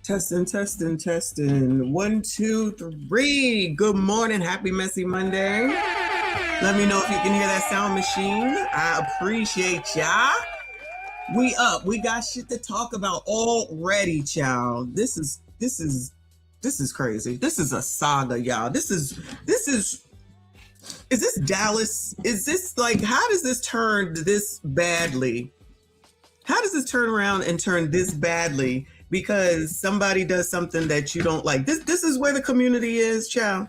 Testing, testing, testing. 1, 2, 3. Good morning. Happy Messy Monday. Let me know if you can hear that sound machine. I appreciate y'all. We up. We got shit to talk about already, child. This is crazy. This is a saga, y'all. Is this Dallas? Is this like, how does this turn this badly? How does this turn around and turn this badly because somebody does something that you don't like? This is where the community is, child.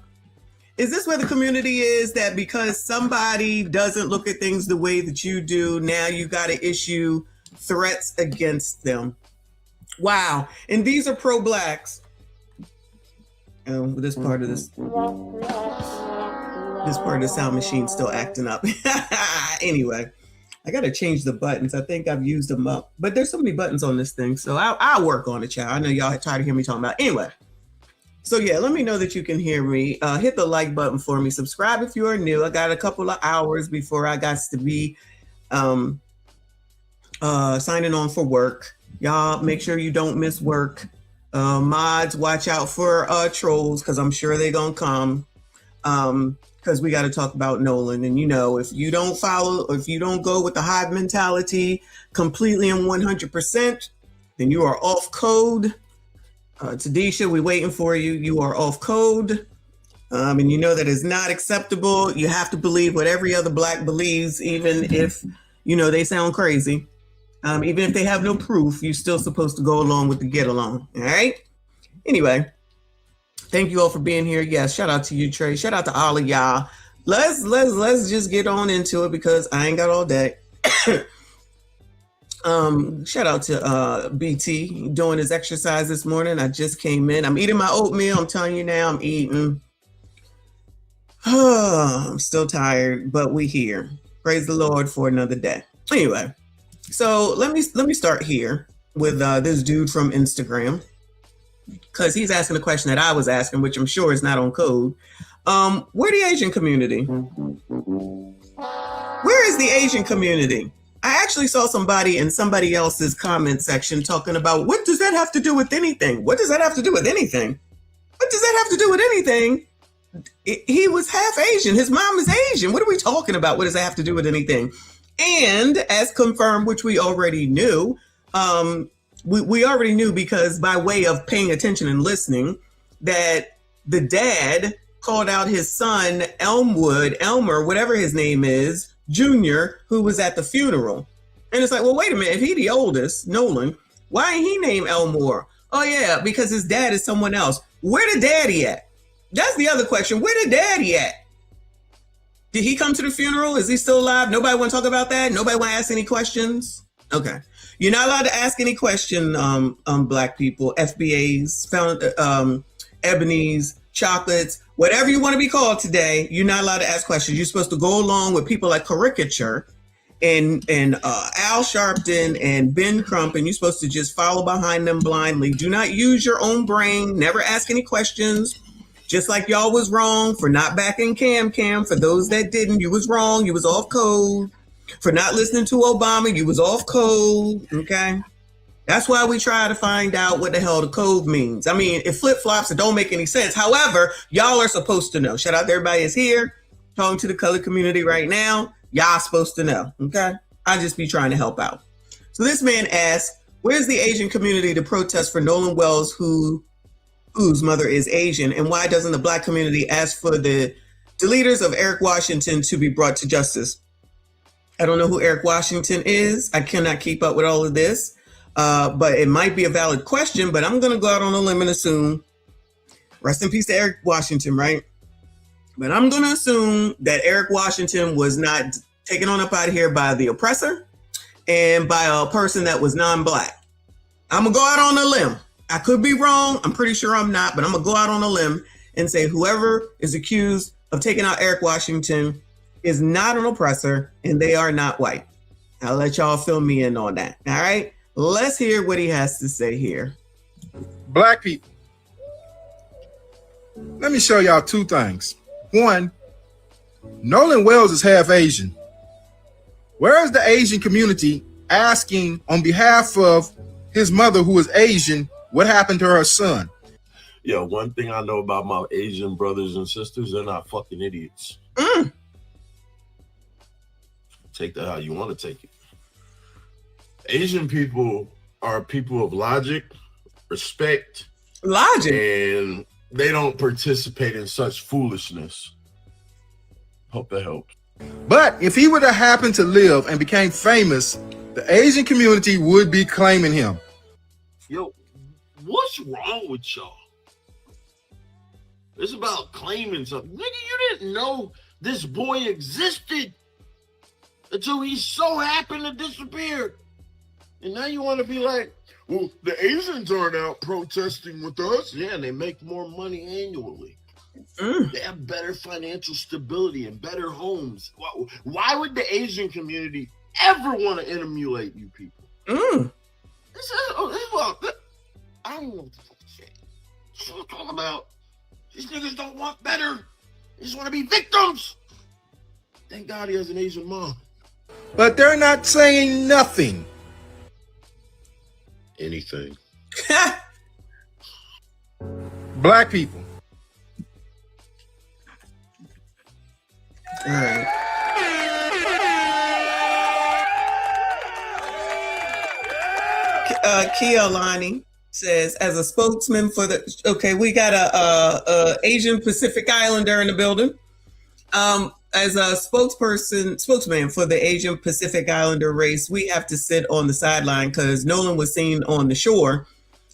Is this where the community is, that because somebody doesn't look at things the way that you do, now you got to issue threats against them? Wow. And these are pro-blacks. This part of the sound machine still acting up. Anyway, I got to change the buttons. I think I've used them up, but there's so many buttons on this thing. So I'll work on it, child. I know y'all are tired of hearing me talking about it. Anyway. So yeah, let me know that you can hear me. Hit the like button for me. Subscribe if you are new. I got a couple of hours before I got to be signing on for work. Y'all make sure you don't miss work. Mods, watch out for trolls, because I'm sure they're gonna come. Because we got to talk about Nolan. And you know, if you don't follow, or if you don't go with the hive mentality completely and 100%, then you are off code. Tadisha, we waiting for you. You are off code. And you know that is not acceptable. You have to believe what every other black believes, even if, you know, they sound crazy. Even if they have no proof, you're still supposed to go along with the get along. All right. Anyway, thank you all for being here. Yes, shout out to you, Trey. Shout out to all of y'all. Let's just get on into it because I ain't got all day. Shout out to BT doing his exercise this morning. I just came in. I'm eating my oatmeal. I'm telling you now, I'm eating. I'm still tired, but we here. Praise the Lord for another day. Anyway, so let me start here with this dude from Instagram, because he's asking a question that I was asking, which I'm sure is not on code. Where the Asian community? Where is the Asian community? I actually saw somebody in somebody else's comment section talking about, what does that have to do with anything? What does that have to do with anything? What does that have to do with anything? He was half Asian. His mom is Asian. What are we talking about? What does that have to do with anything? And as confirmed, which we already knew, we already knew because by way of paying attention and listening, that the dad called out his son, Elmer, whatever his name is, Junior, who was at the funeral. And it's like, well, wait a minute. If he the oldest, Nolan, why ain't he named Elmore? Oh, yeah, because his dad is someone else. Where the daddy at? That's the other question. Where the daddy at? Did he come to the funeral? Is he still alive? Nobody want to talk about that? Nobody want to ask any questions? Okay. You're not allowed to ask any question, black people, FBAs, ebonies, chocolates, whatever you want to be called today. You're not allowed to ask questions. You're supposed to go along with people like Caricature and Al Sharpton and Ben Crump, and you're supposed to just follow behind them blindly. Do not use your own brain. Never ask any questions. Just like y'all was wrong for not backing Cam. For those that didn't, you was wrong. You was off code. For not listening to Obama, you was off code. Okay. That's why we try to find out what the hell the code means. I mean, it flip-flops, it don't make any sense. However, y'all are supposed to know. Shout out to everybody that's here, talking to the colored community right now. Y'all supposed to know, okay? I just be trying to help out. So this man asked, where's the Asian community to protest for Nolan Wells, whose mother is Asian? And why doesn't the black community ask for the leaders of Eric Washington to be brought to justice? I don't know who Eric Washington is. I cannot keep up with all of this. But it might be a valid question, but I'm going to go out on a limb and assume, rest in peace to Eric Washington, right? But I'm going to assume that Eric Washington was not taken on up out of here by the oppressor and by a person that was non-black. I'm going to go out on a limb. I could be wrong. I'm pretty sure I'm not, but I'm going to go out on a limb and say whoever is accused of taking out Eric Washington is not an oppressor and they are not white. I'll let y'all fill me in on that. All right. Let's hear what he has to say here. Black people. Let me show y'all two things. One, Nolan Wells is half Asian. Where is the Asian community asking on behalf of his mother, who is Asian, What happened to her son? Yo, one thing I know about my Asian brothers and sisters, they're not fucking idiots. Take that how you want to take it. Asian people are people of logic, respect, and they don't participate in such foolishness. Hope that helps. But if he would have happened to live and became famous, the Asian community would be claiming him. Yo, what's wrong with y'all? It's about claiming something. Nigga, you didn't know this boy existed until he so happened to disappear. And now you want to be like, well, the Asians aren't out protesting with us. Yeah, and they make more money annually. They have better financial stability and better homes. Why would the Asian community ever want to emulate you people? I don't know what the fuck to say. That's what I'm talking about. These niggas don't want better. They just want to be victims. Thank God he has an Asian mom. But they're not saying nothing. Anything. Black people. All right. Keolani says, as a spokesman for the, okay, we got a Asian Pacific Islander in the building. As a spokesman for the Asian Pacific Islander race, we have to sit on the sideline because Nolan was seen on the shore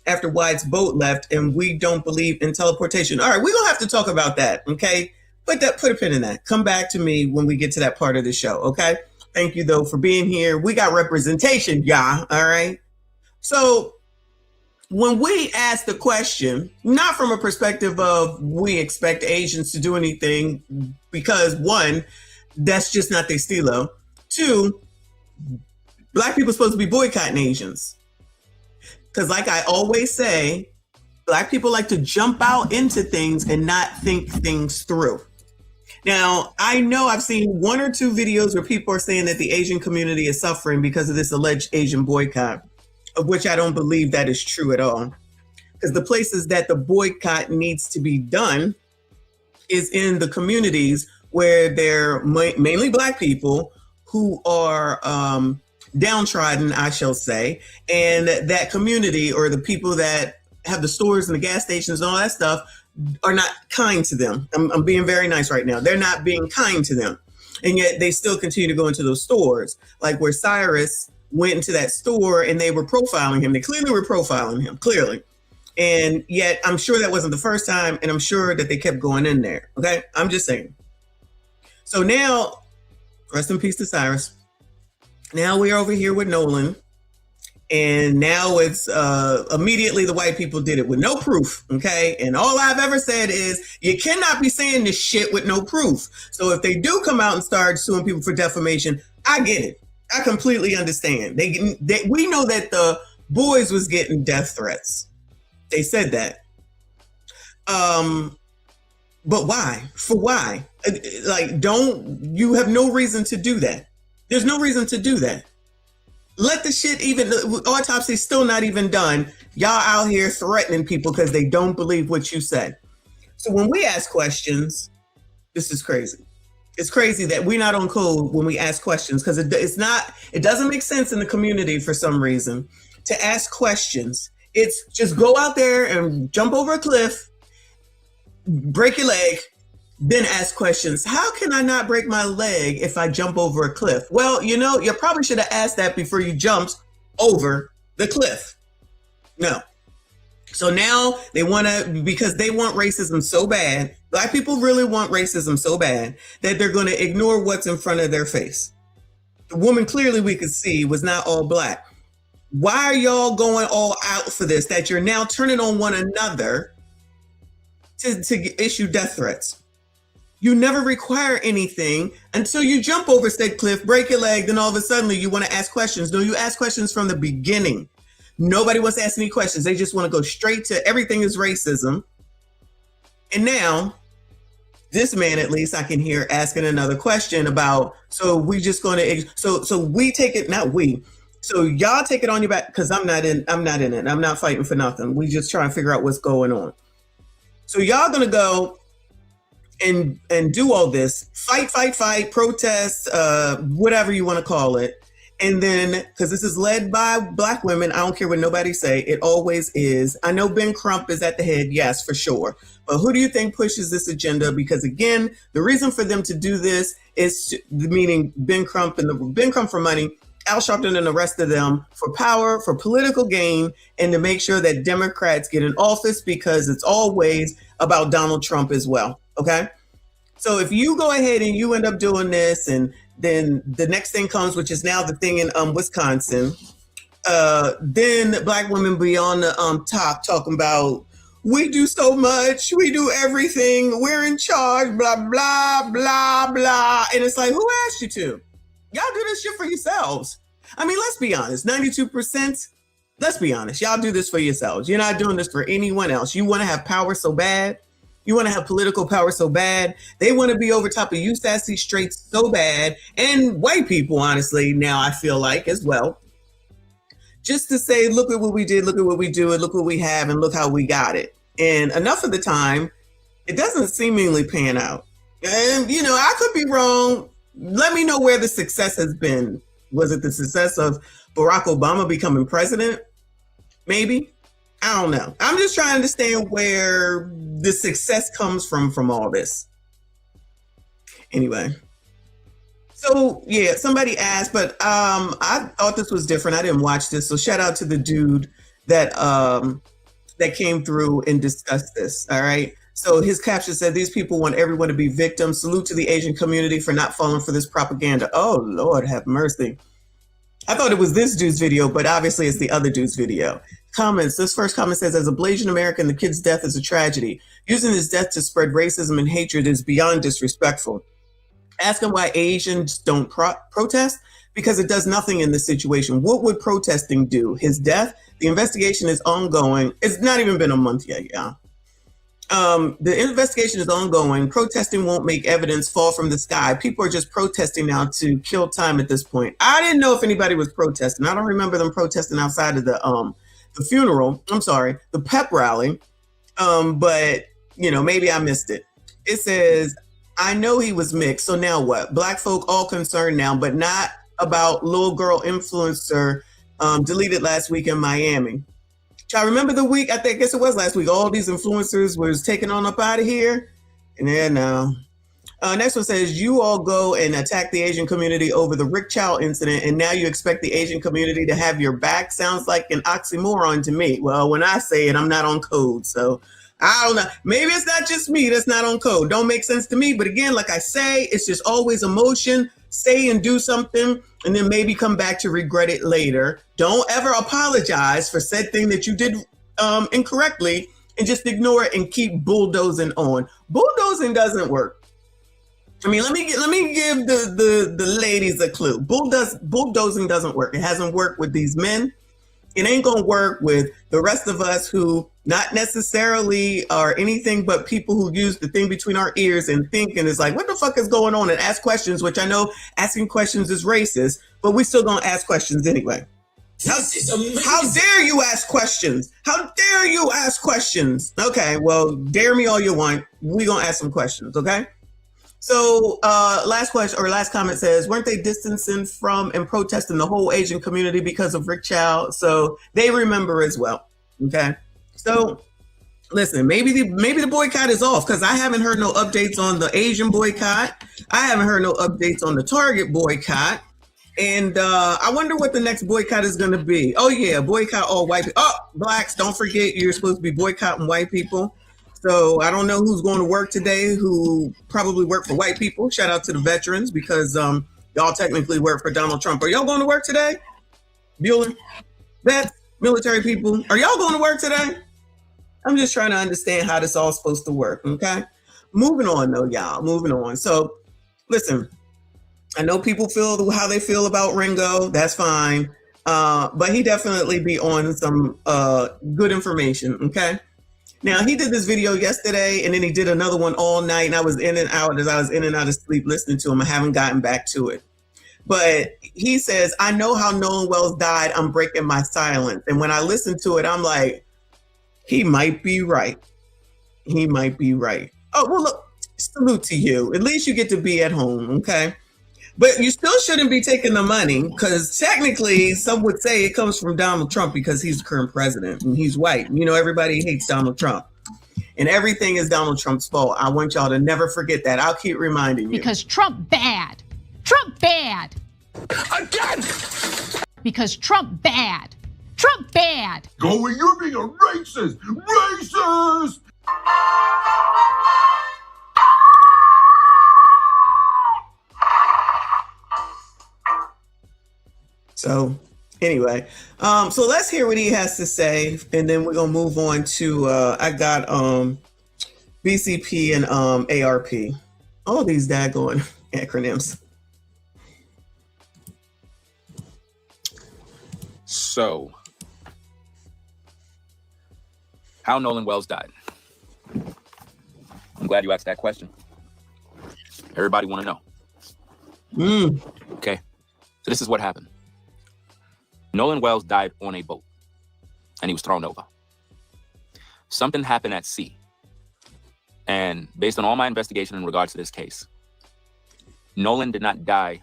after White's boat left, and we don't believe in teleportation. All right, we're going to have to talk about that, okay? Put a pin in that. Come back to me when we get to that part of the show, okay? Thank you, though, for being here. We got representation, y'all, all right? So when we ask the question, not from a perspective of we expect Asians to do anything, because one, that's just not their stilo. Two, Black people are supposed to be boycotting Asians. Because like I always say, Black people like to jump out into things and not think things through. Now, I know I've seen one or two videos where people are saying that the Asian community is suffering because of this alleged Asian boycott, of which I don't believe that is true at all. Because the places that the boycott needs to be done is in the communities where they're mainly Black people who are downtrodden, I shall say, and that community or the people that have the stores and the gas stations and all that stuff are not kind to them. I'm being very nice right now. They're not being kind to them. And yet they still continue to go into those stores, like where Cyrus went into that store and they were profiling him. They clearly were profiling him, clearly. And yet I'm sure that wasn't the first time, and I'm sure that they kept going in there. Okay, I'm just saying. So now, rest in peace to Cyrus. Now we're over here with Nolan, and now it's immediately the white people did it with no proof. Okay, and all I've ever said is you cannot be saying this shit with no proof. So if they do come out and start suing people for defamation, I get it. I completely understand. We know that the boys was getting death threats. They said that. But why? For why? Like, you have no reason to do that. There's no reason to do that. Let the shit autopsy still not even done. Y'all out here threatening people because they don't believe what you said. So when we ask questions, this is crazy. It's crazy that we're not on code when we ask questions because it doesn't make sense in the community for some reason to ask questions. It's just go out there and jump over a cliff, break your leg, then ask questions. How can I not break my leg if I jump over a cliff? Well, you probably should have asked that before you jumped over the cliff. No. So now they want to, because they want racism so bad, Black people really want racism so bad that they're going to ignore what's in front of their face. The woman clearly we could see was not all Black. Why are y'all going all out for this, that you're now turning on one another to issue death threats? You never require anything until you jump over said cliff, break your leg, then all of a sudden you want to ask questions. No, you ask questions from the beginning. Nobody wants to ask any questions. They just want to go straight to everything is racism. And now, this man, at least I can hear asking another question about, so we just going to, so we take it, not we, So y'all take it on your back because I'm not in it. I'm not fighting for nothing. We just trying to figure out what's going on. So y'all gonna go and do all this, fight, protest, whatever you want to call it. And then, because this is led by Black women, I don't care what nobody say, it always is. I know Ben Crump is at the head, yes, for sure. But who do you think pushes this agenda? Because again, the reason for them to do this is, meaning Ben Crump and the Ben Crump for money, Al Sharpton and the rest of them for power, for political gain, and to make sure that Democrats get in office, because it's always about Donald Trump as well. Okay. So if you go ahead and you end up doing this, and then the next thing comes, which is now the thing in Wisconsin, then Black women be on the top talking about, we do so much, we do everything, we're in charge, blah, blah, blah, blah. And it's like, who asked you to? Y'all do this shit for yourselves. I mean, let's be honest, 92%, let's be honest, y'all do this for yourselves. You're not doing this for anyone else. You want to have power so bad. You want to have political power so bad. They want to be over top of you sassy straights so bad. And white people, honestly, now I feel like as well. Just to say, look at what we did, look at what we do, and look what we have, and look how we got it. And enough of the time, it doesn't seemingly pan out. And, you know, I could be wrong. Let me know where the success has been. Was it the success of Barack Obama becoming president? Maybe. I don't know. I'm just trying to understand where the success comes from all this. Anyway. So yeah, somebody asked, but I thought this was different. I didn't watch this. So shout out to the dude that that came through and discussed this. All right. So his caption said, these people want everyone to be victims. Salute to the Asian community for not falling for this propaganda. Oh, Lord have mercy. I thought it was this dude's video, but obviously it's the other dude's video. Comments. This first comment says, as a Blasian American, the kid's death is a tragedy. Using his death to spread racism and hatred is beyond disrespectful. Asking why Asians don't protest? Because it does nothing in this situation. What would protesting do? His death? The investigation is ongoing. It's not even been a month yet, yeah. The investigation is ongoing. Protesting won't make evidence fall from the sky. People are just protesting now to kill time at this point. I didn't know if anybody was protesting. I don't remember them protesting outside of the funeral. I'm sorry, the pep rally. But you know, maybe I missed it. It says, I know he was mixed. So now what? Black folk all concerned now, but not about little girl influencer deleted last week in Miami. I remember the week, I guess it was last week, all these influencers was taken on up out of here. And then next one says, you all go and attack the Asian community over the Rick Chow incident, and now you expect the Asian community to have your back? Sounds like an oxymoron to me. Well, when I say it, I'm not on code. So I don't know. Maybe it's not just me that's not on code. Don't make sense to me. But again, like I say, it's just always emotion. Say and do something, and then maybe come back to regret it later. Don't ever apologize for said thing that you did incorrectly, and just ignore it and keep bulldozing on. Bulldozing doesn't work. I mean, let me give the ladies a clue. Bulldozing doesn't work. It hasn't worked with these men. It ain't gonna work with the rest of us who not necessarily are anything but people who use the thing between our ears and think and is like, what the fuck is going on? And ask questions, which I know asking questions is racist, but we still gonna ask questions anyway. How dare you ask questions? How dare you ask questions? Okay, well, dare me all you want. We gonna ask some questions, okay? So last question or last comment says, weren't they distancing from and protesting the whole Asian community because of Rick Chow? So they remember as well. Okay. So listen, maybe the boycott is off, because I haven't heard no updates on the Asian boycott. I haven't heard no updates on the Target boycott. And I wonder what the next boycott is going to be. Oh yeah, boycott all white people. Oh, blacks, don't forget you're supposed to be boycotting white people. So I don't know who's going to work today, who probably work for white people. Shout out to the veterans, because y'all technically work for Donald Trump. Are y'all going to work today? Bueller, vets, military people, are y'all going to work today? I'm just trying to understand how this all supposed to work, okay? Moving on though, y'all, moving on. So listen, I know people feel how they feel about Ringo. That's fine. But he definitely be on some good information, okay? Now, he did this video yesterday, and then he did another one all night, and I was in and out as I was in and out of sleep listening to him. I haven't gotten back to it. But he says, I know how Nolan Wells died. I'm breaking my silence. And when I listen to it, I'm like, he might be right. He might be right. Oh, well, look, salute to you. At least you get to be at home, okay? But you still shouldn't be taking the money because technically some would say it comes from Donald Trump because he's the current president and he's white. You know, everybody hates Donald Trump. And everything is Donald Trump's fault. I want y'all to never forget that. I'll keep reminding you. Because Trump bad. Trump bad. Again! Because Trump bad. Trump bad. Going, you're being a racist! Racist! So anyway, so let's hear what he has to say, and then we're gonna move on to I got BCP and ARP. All these daggone acronyms. So, how Nolan Wells died. I'm glad you asked that question. Everybody want to know. Okay, so this is what happened. Nolan Wells died on a boat, and he was thrown over. Something happened at sea. And based on all my investigation in regards to this case, Nolan did not die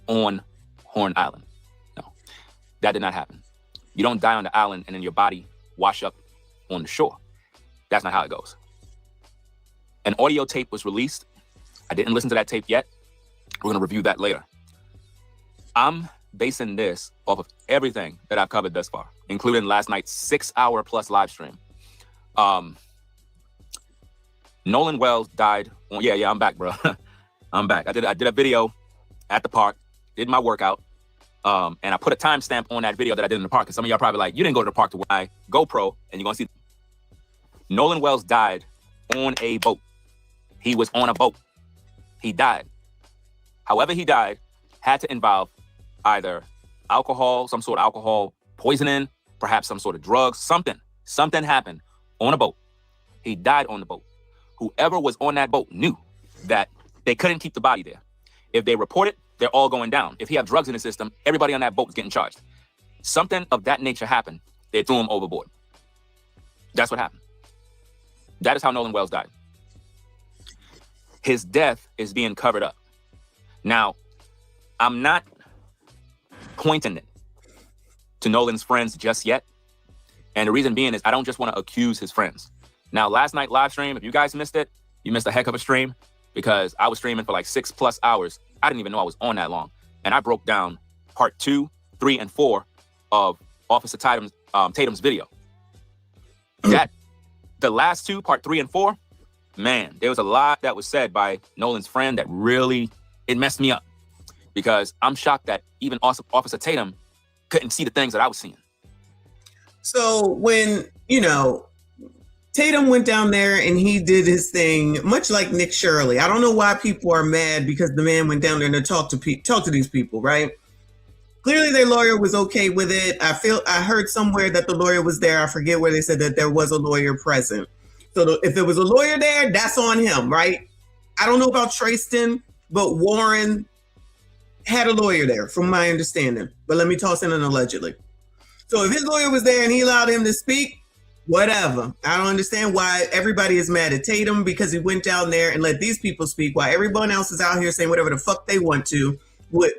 on Horn Island. No, that did not happen. You don't die on the island and then your body wash up on the shore. That's not how it goes. An audio tape was released. I didn't listen to that tape yet. We're gonna review that later. I'm basing this off of everything that I've covered thus far, including last night's 6-hour plus live stream. Nolan Wells died on, yeah, I'm back, bro. I'm back. I did a video at the park, did my workout, and I put a timestamp on that video that I did in the park. And some of y'all probably like, you didn't go to the park to my GoPro, and you're gonna see Nolan Wells died on a boat. He was on a boat. He died. However he died had to involve either alcohol, some sort of alcohol poisoning, perhaps some sort of drugs, something happened on a boat. He died on the boat. Whoever was on that boat knew that they couldn't keep the body there. If they report it, they're all going down. If he had drugs in the system, everybody on that boat was getting charged. Something of that nature happened. They threw him overboard. That's what happened. That is how Nolan Wells died. His death is being covered up. Now, I'm not pointing it to Nolan's friends just yet. And the reason being is I don't just want to accuse his friends. Now, last night live stream, if you guys missed it, you missed a heck of a stream because I was streaming for like 6+ hours. I didn't even know I was on that long. And I broke down part 2, 3, and 4 of Officer Tatum's video. That, the last 2, part 3 and 4, man, there was a lot that was said by Nolan's friend that really, it messed me up. Because I'm shocked that even Officer Tatum couldn't see the things that I was seeing. So when, Tatum went down there and he did his thing, much like Nick Shirley. I don't know why people are mad because the man went down there to talk to these people, right? Clearly their lawyer was okay with it. I heard somewhere that the lawyer was there. I forget where they said that there was a lawyer present. So if there was a lawyer there, that's on him, right? I don't know about Trayston, but Warren had a lawyer there from my understanding. But let me toss in an allegedly. So if his lawyer was there and he allowed him to speak, whatever. I don't understand why everybody is mad at Tatum because he went down there and let these people speak while everyone else is out here saying whatever the fuck they want to, with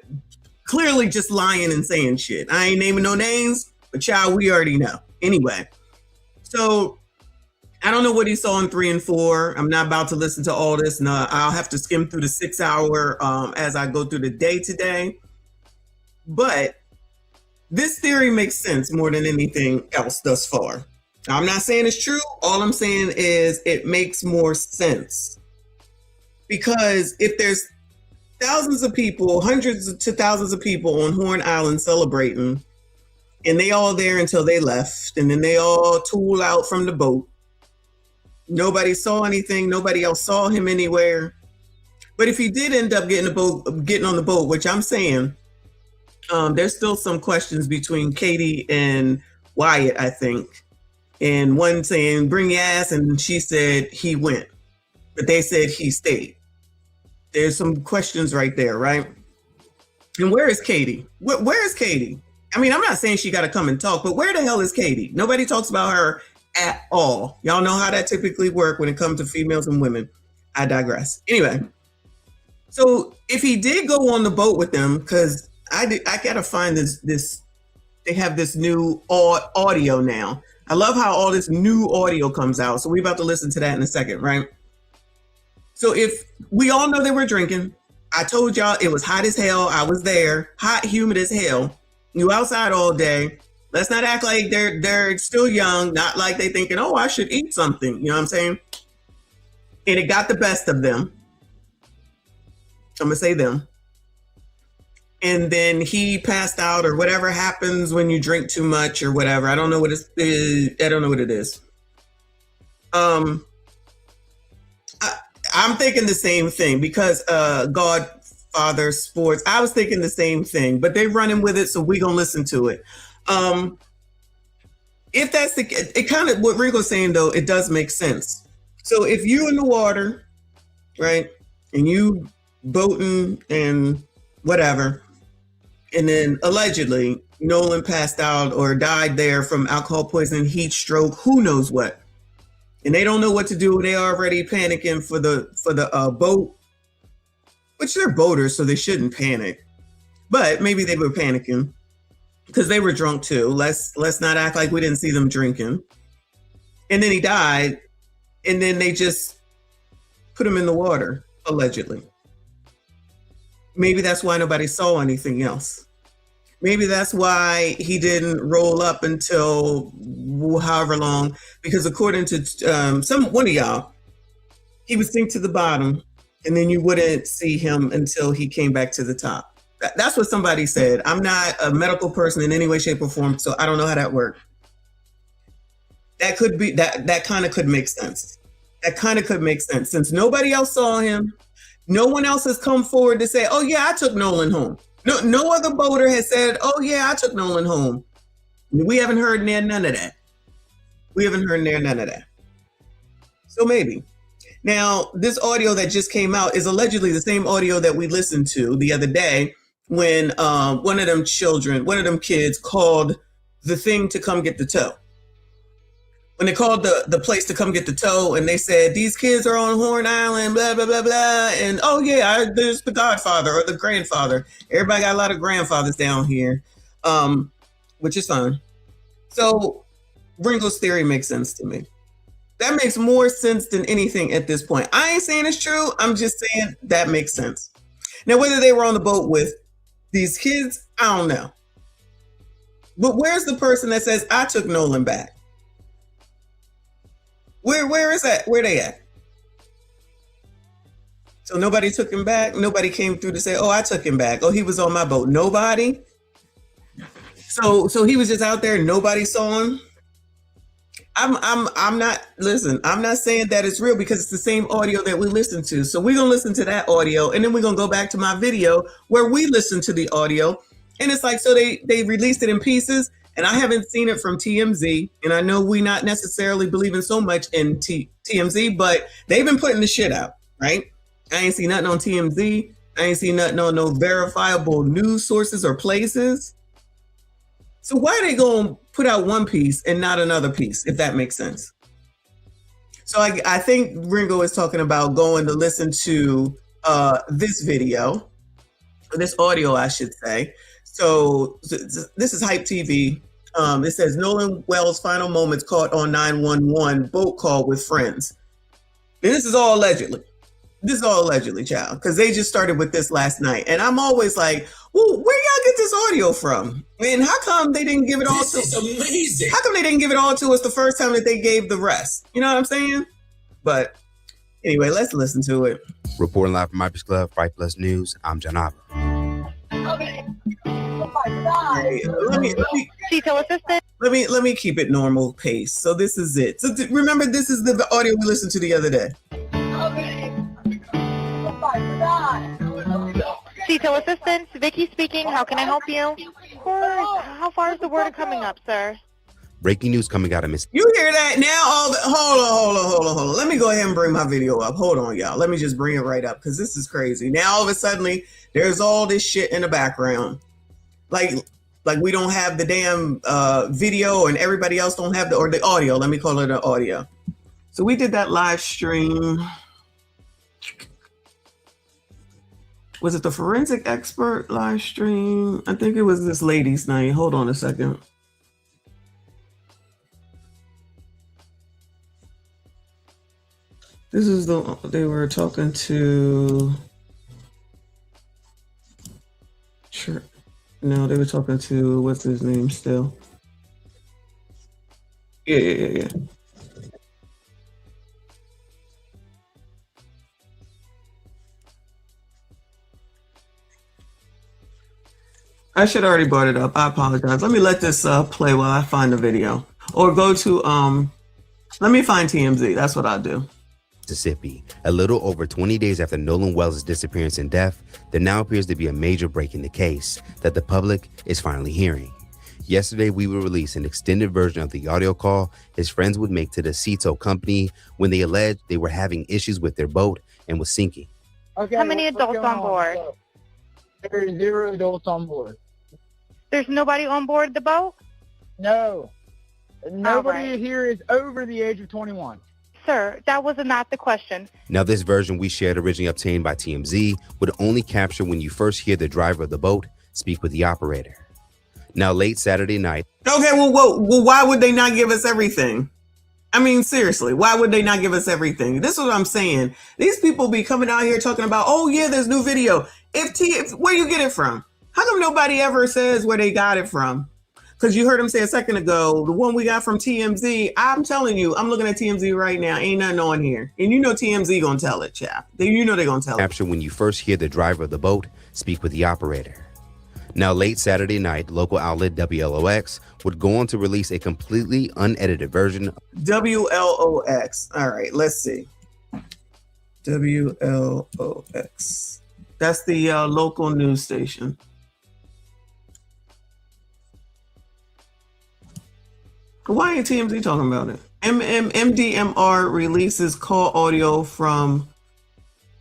clearly just lying and saying shit. I ain't naming no names, but child, we already know. Anyway, so I don't know what he saw in 3 and 4. I'm not about to listen to all this. No, I'll have to skim through the 6-hour as I go through the day today. But this theory makes sense more than anything else thus far. I'm not saying it's true. All I'm saying is it makes more sense. Because if there's thousands of people, hundreds to thousands of people on Horn Island celebrating, and they all there until they left, and then they all tool out from the boat. Nobody saw anything. Nobody else saw him anywhere. But if he did end up getting on the boat, which I'm saying, there's still some questions between Katie and Wyatt, I think. And one saying, bring your ass, and she said he went. But they said he stayed. There's some questions right there, right? And where is Katie? Where is Katie? I mean, I'm not saying she got to come and talk, but where the hell is Katie? Nobody talks about her at all. Y'all know how that typically works when it comes to females and women. I digress. Anyway, so if he did go on the boat with them, because I gotta find this. They have this new audio now. I love how all this new audio comes out. So we're about to listen to that in a second, right? So if we all know they were drinking, I told y'all it was hot as hell. I was there, hot, humid as hell. You outside all day. Let's not act like they're still young, not like they thinking, oh, I should eat something. You know what I'm saying? And it got the best of them. I'm gonna say them. And then he passed out, or whatever happens when you drink too much, or whatever. I don't know what it is. I don't know what it is. I'm thinking the same thing because Godfather Sports. I was thinking the same thing, but they're running with it, so we're gonna listen to it. If that's it kind of what Ringo's saying though, it does make sense. So if you in the water, right, and you boating and whatever, and then allegedly Nolan passed out or died there from alcohol poisoning, heat stroke, who knows what, and they don't know what to do. They already panicking for the boat, which they're boaters, so they shouldn't panic. But maybe they were panicking because they were drunk too. Let's not act like we didn't see them drinking. And then he died, and then they just put him in the water, allegedly. Maybe that's why nobody saw anything else. Maybe that's why he didn't roll up until however long, because according to one of y'all, he would sink to the bottom, and then you wouldn't see him until he came back to the top. That's what somebody said. I'm not a medical person in any way, shape, or form, so I don't know how that worked. That could be that kind of could make sense. That kind of could make sense since nobody else saw him. No one else has come forward to say, "Oh yeah, I took Nolan home." No other boater has said, "Oh yeah, I took Nolan home." We haven't heard none of that. So maybe. Now, this audio that just came out is allegedly the same audio that we listened to the other day when one of them kids called the thing to come get the tow. When they called the place to come get the tow, and they said, these kids are on Horn Island, blah, blah, blah, blah. And, oh, yeah, there's the godfather or the grandfather. Everybody got a lot of grandfathers down here, which is fine. So Ringo's theory makes sense to me. That makes more sense than anything at this point. I ain't saying it's true. I'm just saying that makes sense. Now, whether they were on the boat with these kids, I don't know. But where's the person that says, I took Nolan back? Where is that? Where they at? So nobody took him back. Nobody came through to say, "Oh, I took him back. Oh, he was on my boat." Nobody. So he was just out there and nobody saw him. I'm not. Listen, I'm not saying that it's real because it's the same audio that we listened to. So we're gonna listen to that audio, and then we're gonna go back to my video where we listened to the audio, and it's like so they released it in pieces. And I haven't seen it from TMZ, and I know we not necessarily believing so much in TMZ, but they've been putting the shit out, right? I ain't seen nothing on TMZ. I ain't seen nothing on no verifiable news sources or places. So why are they going to put out one piece and not another piece, if that makes sense? So I think Ringo is talking about going to listen to this video, or this audio, I should say. So this is Hype TV. It says Nolan Wells' final moments caught on 911 boat call with friends. And this is all allegedly. This is all allegedly, child, because they just started with this last night. And I'm always like, well, where y'all get this audio from? And how come they didn't give it all to us? This is amazing. How come they didn't give it all to us the first time that they gave the rest? You know what I'm saying? But anyway, let's listen to it. Reporting live from MICHONDENYSE Club, Fight Plus News, I'm John Oliver. Okay. Let me keep it normal pace. So this is it. So remember, this is the audio we listened to the other day. CETO Assistance, Vicky speaking. How can I help you? Of course. How far is the water coming up, sir? Breaking news coming out of Mississippi. You hear that now? Hold on. Let me go ahead and bring my video up. Hold on, y'all. Let me just bring it right up because this is crazy. Now all of a sudden, there's all this shit in the background, like we don't have the damn video, and everybody else don't have the audio. Let me call it the audio. So we did that live stream. Was it the forensic expert live stream? I think it was this lady's name. Hold on a second. This is they were talking to, sure. No, they were talking to, what's his name still? Yeah. I should already brought it up. I apologize. Let me let this play while I find the video. Or go to, let me find TMZ. That's what I'll do. Mississippi. A little over 20 days after Nolan Wells' disappearance and death, there now appears to be a major break in the case that the public is finally hearing. Yesterday, we will release an extended version of the audio call his friends would make to the Cito company when they alleged they were having issues with their boat and was sinking. Okay, how many adults on board? There's 0 adults on board. There's nobody on board the boat? No. Nobody right. here is over the age of 21. Sir, that was not the question. Now, this version we shared, originally obtained by TMZ, would only capture when you first hear the driver of the boat speak with the operator. Now, late Saturday night. Okay, well, why would they not give us everything? I mean, seriously, why would they not give us everything? This is what I'm saying. These people be coming out here talking about, oh yeah, there's new video. Where you get it from? How come nobody ever says where they got it from? Because you heard him say a second ago, the one we got from TMZ, I'm telling you, I'm looking at TMZ right now. Ain't nothing on here. And you know TMZ gonna tell it, chap. You know they're gonna tell it. Capture when you first hear the driver of the boat speak with the operator. Now, late Saturday night, local outlet WLOX would go on to release a completely unedited version. WLOX. All right, let's see. WLOX. That's the local news station. Why ain't TMZ talking about it? MDMR releases call audio from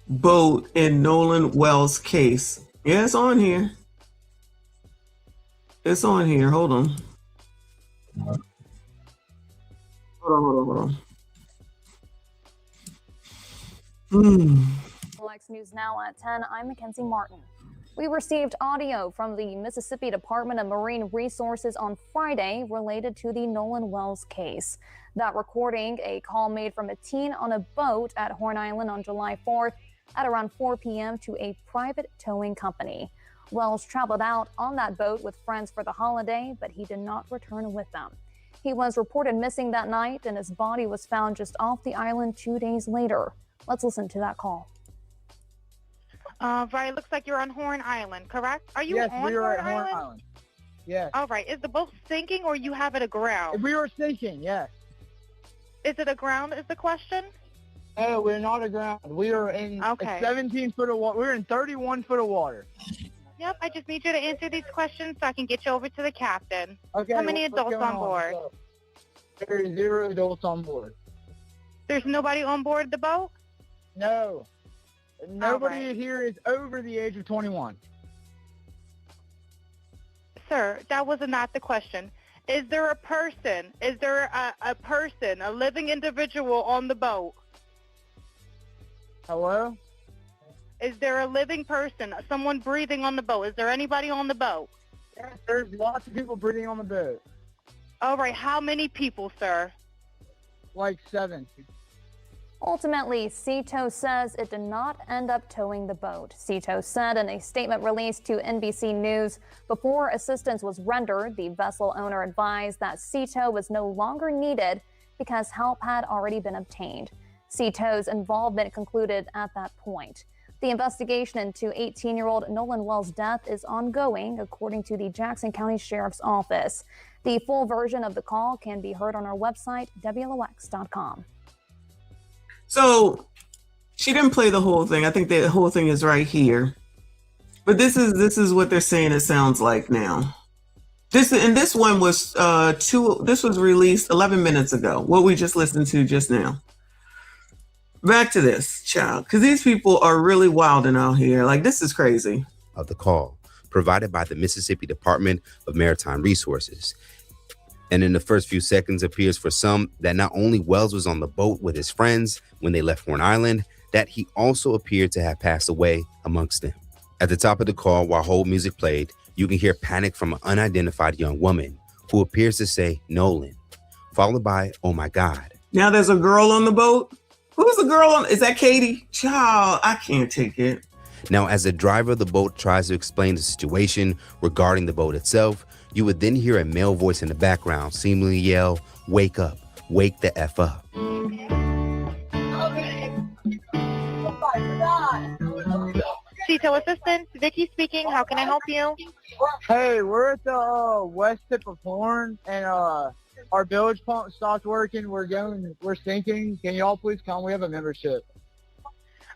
boat in Nolan Wells case. Yeah, it's on here. It's on here. Hold on. Hold on. Lex News Now at 10. I'm Mackenzie Martin. We received audio from the Mississippi Department of Marine Resources on Friday related to the Nolan Wells case. That recording, a call made from a teen on a boat at Horn Island on July 4th at around 4 p.m. to a private towing company. Wells traveled out on that boat with friends for the holiday, but he did not return with them. He was reported missing that night, and his body was found just off the island 2 days later. Let's listen to that call. Right, looks like you're on Horn Island, correct? Are you Yes, on we are Horn at Horn Island? Island. Yes. All right, is the boat sinking or you have it aground? We were sinking, yes. Is it aground is the question? No, we're not aground. We are in 17 foot of water. We're in 31 foot of water. Yep, I just need you to answer these questions so I can get you over to the captain. Okay. How many adults on board? There's 0 adults on board. There's nobody on board the boat? No. Nobody right. here is over the age of 21. Sir, that was not the question. Is there a person? Is there a person, a living individual on the boat? Hello? Is there a living person, someone breathing on the boat? Is there anybody on the boat? Yes, there's lots of people breathing on the boat. All right, how many people, sir? Like 7. Ultimately, Cito says it did not end up towing the boat. Cito said in a statement released to NBC News, before assistance was rendered, the vessel owner advised that Cito was no longer needed because help had already been obtained. Cito's involvement concluded at that point. The investigation into 18-year-old Nolan Wells' death is ongoing, according to the Jackson County Sheriff's Office. The full version of the call can be heard on our website, WLOX.com. So she didn't play the whole thing. I think the whole thing is right here. But this is what they're saying it sounds like now. This one was this was released 11 minutes ago. What we just listened to just now. Back to this, child, because these people are really wilding out here. Like, this is crazy. Of the call, provided by the Mississippi Department of Maritime Resources. And in the first few seconds appears for some that not only Wells was on the boat with his friends when they left Horn Island, that he also appeared to have passed away amongst them. At the top of the call, while hold music played, you can hear panic from an unidentified young woman who appears to say Nolan, followed by, "Oh my God." Now there's a girl on the boat. Who's the girl on? Is that Katie? Child, I can't take it. Now, as the driver of the boat tries to explain the situation regarding the boat itself, you would then hear a male voice in the background seemingly yell, "Wake up, wake the F up." Detail assistant, Vicky speaking. How can I help you? Hey, we're at the west tip of Horn, and our bilge pump stopped working. We're sinking. Can y'all please come? We have a membership.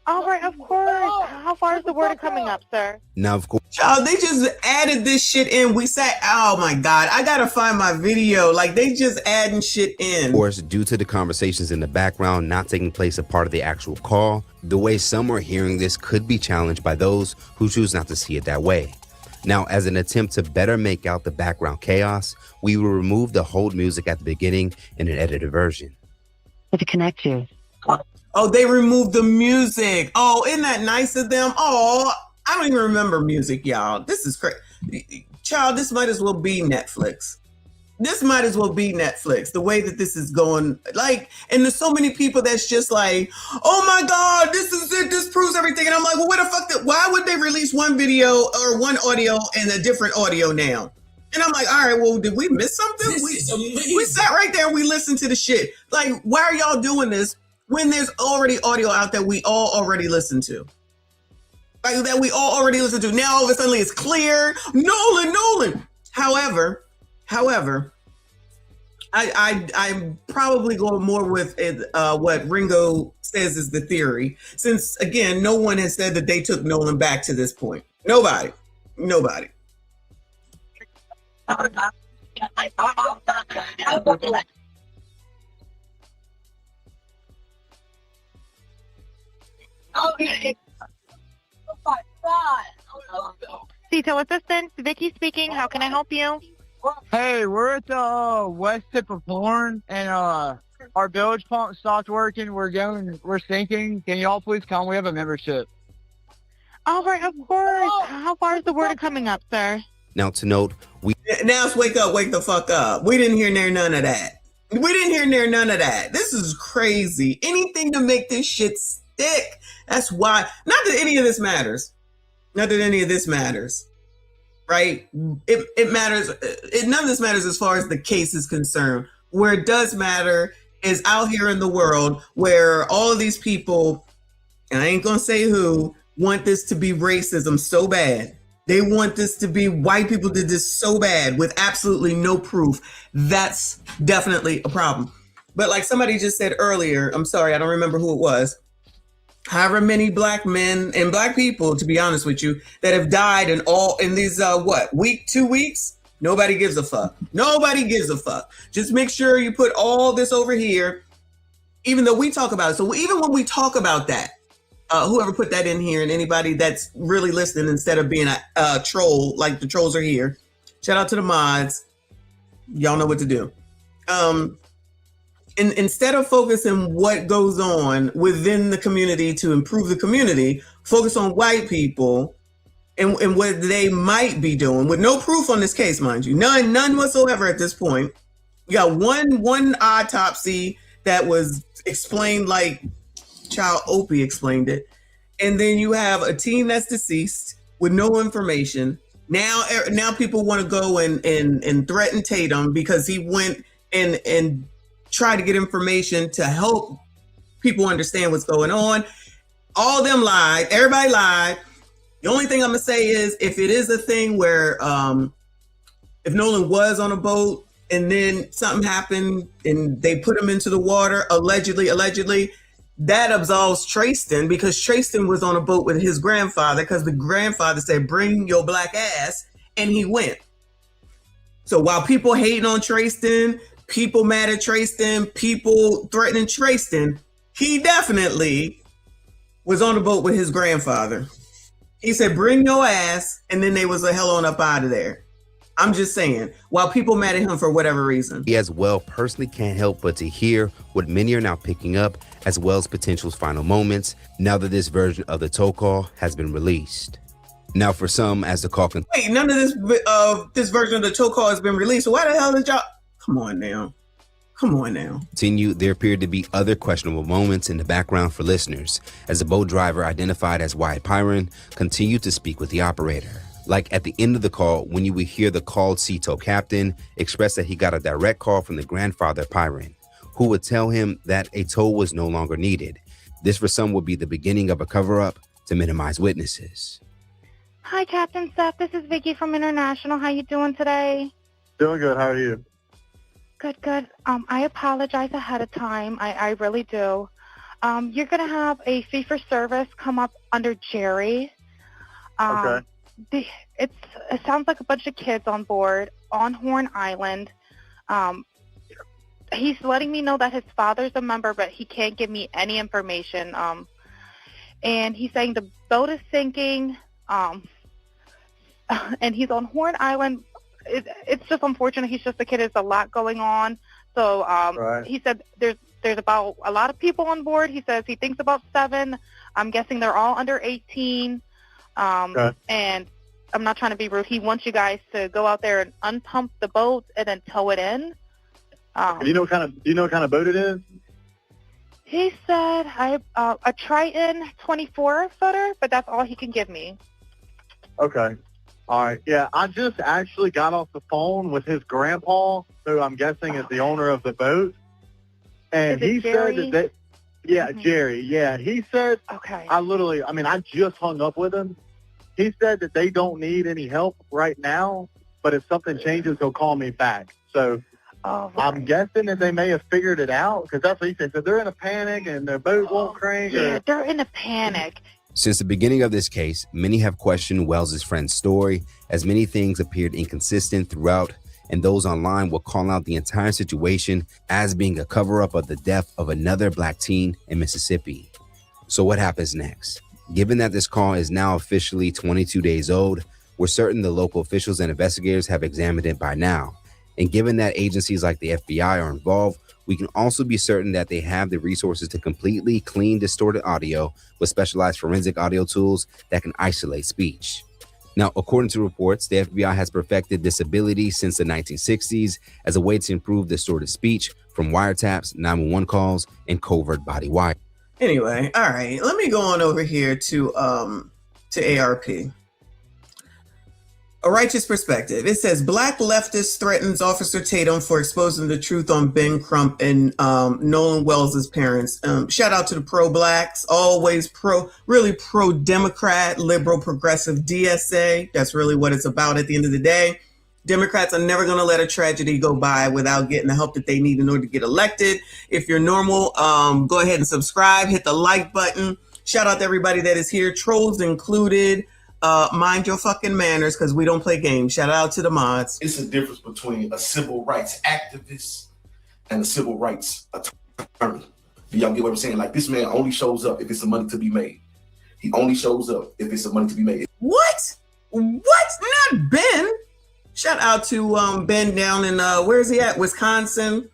All right, of course. How far is the water coming up, sir? Now, of course, Child, they just added this shit in. We sat, oh my God, I gotta find my video. Like, they just adding shit in. of course, due to the conversations in the background not taking place a part of the actual call, the way some are hearing this could be challenged by those who choose not to see it that way. Now, as an attempt to better make out the background chaos, we will remove the hold music at the beginning in an edited version. To connect you. Oh, they removed the music. Oh, isn't that nice of them? Oh, I don't even remember music, y'all. This is crazy. Child, this might as well be Netflix. This might as well be Netflix, the way that this is going. Like, and there's so many people that's just like, oh my God, this is it. This proves everything. And I'm like, well, where the fuck, why would they release one video or one audio and a different audio now? And I'm like, all right, well, did we miss something? We sat right there and we listened to the shit. Like, why are y'all doing this when there's already audio out that we all already listened to? Like, that we all already listened to. Now all of a sudden it's clear. Nolan. However, I'm probably going more with what Ringo says is the theory, since again, no one has said that they took Nolan back to this point. Nobody. Detail assistant, Vicky speaking. How can I help you? Hey, we're at the west tip of Horn, and our bilge pump stopped working. We're sinking. Can y'all please come? We have a membership. All right, of course. How far is the water coming up, sir? Now, to note, now it's wake up, wake the fuck up. We didn't hear near none of that. This is crazy. Anything to make this shit stick. That's why. Not that any of this matters. Right? It matters. None of this matters as far as the case is concerned. Where it does matter is out here in the world where all of these people, and I ain't gonna say who, want this to be racism so bad. They want this to be white people did this so bad with absolutely no proof. That's definitely a problem. But like somebody just said earlier, I'm sorry, I don't remember who it was. However many black men and black people, to be honest with you, that have died in these 2 weeks? Nobody gives a fuck. Just make sure you put all this over here, even though we talk about it. So even when we talk about that, whoever put that in here and anybody that's really listening instead of being a troll, like the trolls are here, shout out to the mods. Y'all know what to do. And instead of focusing what goes on within the community to improve the community, focus on white people and what they might be doing with no proof on this case, mind you. None whatsoever at this point. You got one autopsy that was explained like Child Opie explained it. And then you have a teen that's deceased with no information. Now people want to go and threaten Tatum because he went and try to get information to help people understand what's going on. All of them lied. Everybody lied. The only thing I'm gonna say is if it is a thing where if Nolan was on a boat and then something happened and they put him into the water, allegedly, that absolves Tristan because Tristan was on a boat with his grandfather because the grandfather said, bring your black ass, and he went. So while people hating on Trayston, people mad at Trayston, people threatening Trayston, he definitely was on the boat with his grandfather. He said, bring your ass, and then they was a hell on up out of there. I'm just saying, while people mad at him for whatever reason. He as well personally can't help but to hear what many are now picking up, as well as potential's final moments, now that this version of the tow call has been released. Now for some, as the call Wait, none of this version of the tow call has been released, so why the hell did y'all... Come on now. Continue, there appeared to be other questionable moments in the background for listeners, as the boat driver identified as Wyatt Pyron continued to speak with the operator. Like at the end of the call, when you would hear the called sea tow captain express that he got a direct call from the grandfather Pyron, who would tell him that a tow was no longer needed. This for some would be the beginning of a cover-up to minimize witnesses. Hi, Captain Seth. This is Vicky from International. How you doing today? Doing good. How are you? Good. I apologize ahead of time. I really do. You're going to have a fee for service come up under Jerry. Okay. It sounds like a bunch of kids on board on Horn Island. He's letting me know that his father's a member, but he can't give me any information. And he's saying the boat is sinking, and he's on Horn Island. It's just unfortunate. He's just a kid. There's a lot going on. So Right. He said there's about a lot of people on board. He says he thinks about 7. I'm guessing they're all under 18. Okay. And I'm not trying to be rude. He wants you guys to go out there and unpump the boat and then tow it in. Do you know what kind of boat it is? He said a Triton 24-footer, but that's all he can give me. Okay. All right. Yeah, I just actually got off the phone with his grandpa, who I'm guessing is the owner of the boat. And Is it he Jerry? said that yeah, Jerry. Yeah, he said, Okay. I just hung up with him. He said that they don't need any help right now, but if something changes, he'll call me back. So I'm guessing that they may have figured it out, because that's what he said. So they're in a panic and their boat won't crank. Yeah, they're in a panic. Since the beginning of this case, many have questioned Wells's friend's story, as many things appeared inconsistent throughout, and those online will call out the entire situation as being a cover-up of the death of another black teen in Mississippi. So what happens next? Given that this call is now officially 22 days old, we're certain the local officials and investigators have examined it by now. And given that agencies like the FBI are involved, we can also be certain that they have the resources to completely clean distorted audio with specialized forensic audio tools that can isolate speech. Now, according to reports, the FBI has perfected this ability since the 1960s as a way to improve distorted speech from wiretaps, 911 calls, and covert body wire. Anyway, all right, let me go on over here to ARP. A Righteous Perspective. It says, Black leftist threatens Officer Tatum for exposing the truth on Ben Crump and Nolan Wells' parents. Shout out to the pro-blacks, always really pro-Democrat, liberal, progressive DSA. That's really what it's about at the end of the day. Democrats are never going to let a tragedy go by without getting the help that they need in order to get elected. If you're normal, go ahead and subscribe, hit the like button. Shout out to everybody that is here, trolls included. Mind your fucking manners, because we don't play games. Shout out to the mods. It's a difference between a civil rights activist and a civil rights attorney. Do y'all get what I'm saying? Like, this man only shows up if it's some money to be made. He only shows up if it's some money to be made. What? Not Ben. Shout out to Ben down in where is he at? Wisconsin.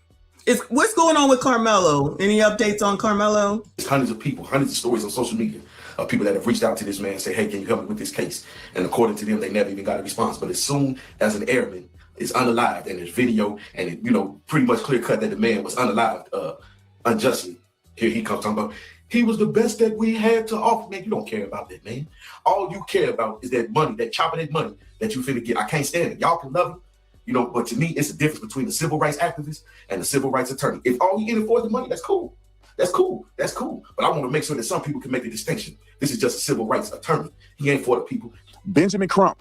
What's going on with Carmelo? Any updates on Carmelo? There's hundreds of people, hundreds of stories on social media of people that have reached out to this man and say, hey, can you help me with this case? And according to them, they never even got a response. But as soon as an airman is unalived and there's video and it, pretty much clear cut that the man was unalived unjustly, here he comes talking about, he was the best that we had to offer. Man, you don't care about that, man. All you care about is that money, that chop of that money that you finna get. I can't stand it. Y'all can love it, but to me, it's a difference between the civil rights activist and the civil rights attorney. If all you in it for is the money, that's cool. That's cool. But I want to make sure that some people can make the distinction. This is just a civil rights attorney. He ain't for the people. Benjamin Crump.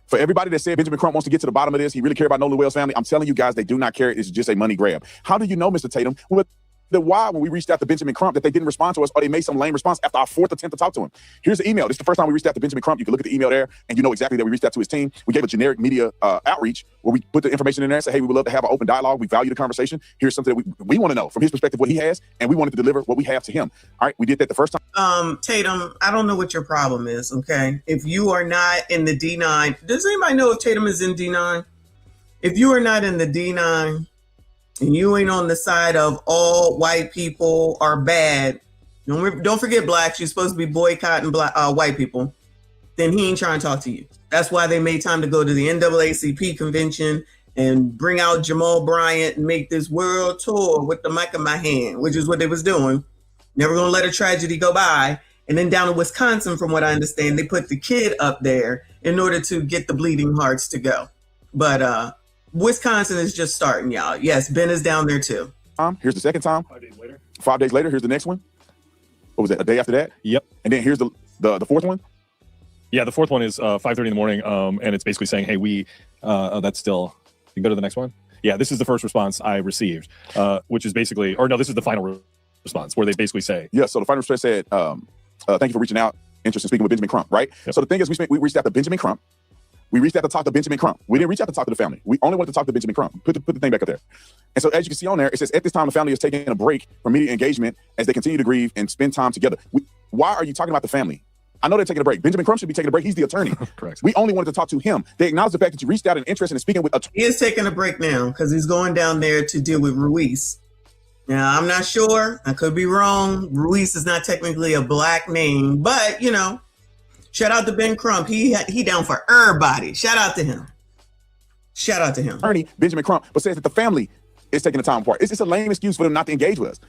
For everybody that said Benjamin Crump wants to get to the bottom of this, he really cared about Nolan Wells' family. I'm telling you guys, they do not care. It's just a money grab. How do you know, Mr. Tatum? Well, Then why, when we reached out to Benjamin Crump, that they didn't respond to us, or they made some lame response after our 4th attempt to talk to him? Here's the email. This is the first time we reached out to Benjamin Crump. You can look at the email there, and you know exactly that we reached out to his team. We gave a generic media outreach where we put the information in there and said, hey, we would love to have an open dialogue. We value the conversation. Here's something that we want to know from his perspective what he has, and we wanted to deliver what we have to him. All right, we did that the first time. Tatum, I don't know what your problem is, okay? If you are not in the D9, does anybody know if Tatum is in D9? If you are not in the D9, and you ain't on the side of all white people are bad, don't forget blacks, you're supposed to be boycotting white people, then he ain't trying to talk to you. That's why they made time to go to the NAACP convention and bring out Jamal Bryant and make this world tour with the mic in my hand, which is what they was doing. Never gonna let a tragedy go by. And then down in Wisconsin, from what I understand, they put the kid up there in order to get the bleeding hearts to go. But Wisconsin is just starting, y'all. Yes, Ben is down there too. Here's the second time. 5 days later, here's the next one. What was that, a day after that? Yep. And then here's the fourth one? Yeah, the fourth one is 5:30 in the morning, and it's basically saying, hey, that's still, you can go to the next one? Yeah, this is the first response I received, which is basically, or no, this is the final response, where they basically say. Yeah, so the final response said, thank you for reaching out, interested in speaking with Benjamin Crump, right? Yep. So the thing is, we reached out to Benjamin Crump. We reached out to talk to Benjamin Crump. We didn't reach out to talk to the family. We only wanted to talk to Benjamin Crump. Put the thing back up there. And so as you can see on there, it says, at this time, the family is taking a break from media engagement as they continue to grieve and spend time together. Why are you talking about the family? I know they're taking a break. Benjamin Crump should be taking a break. He's the attorney. Correct. We only wanted to talk to him. They acknowledge the fact that you reached out and interested in speaking with He is taking a break now because he's going down there to deal with Ruiz. Now, I'm not sure. I could be wrong. Ruiz is not technically a black name, but, you know, shout out to Ben Crump. He down for everybody. Shout out to him. Shout out to him. Attorney Benjamin Crump, but says that the family is taking the time apart. It's just a lame excuse for them not to engage with us.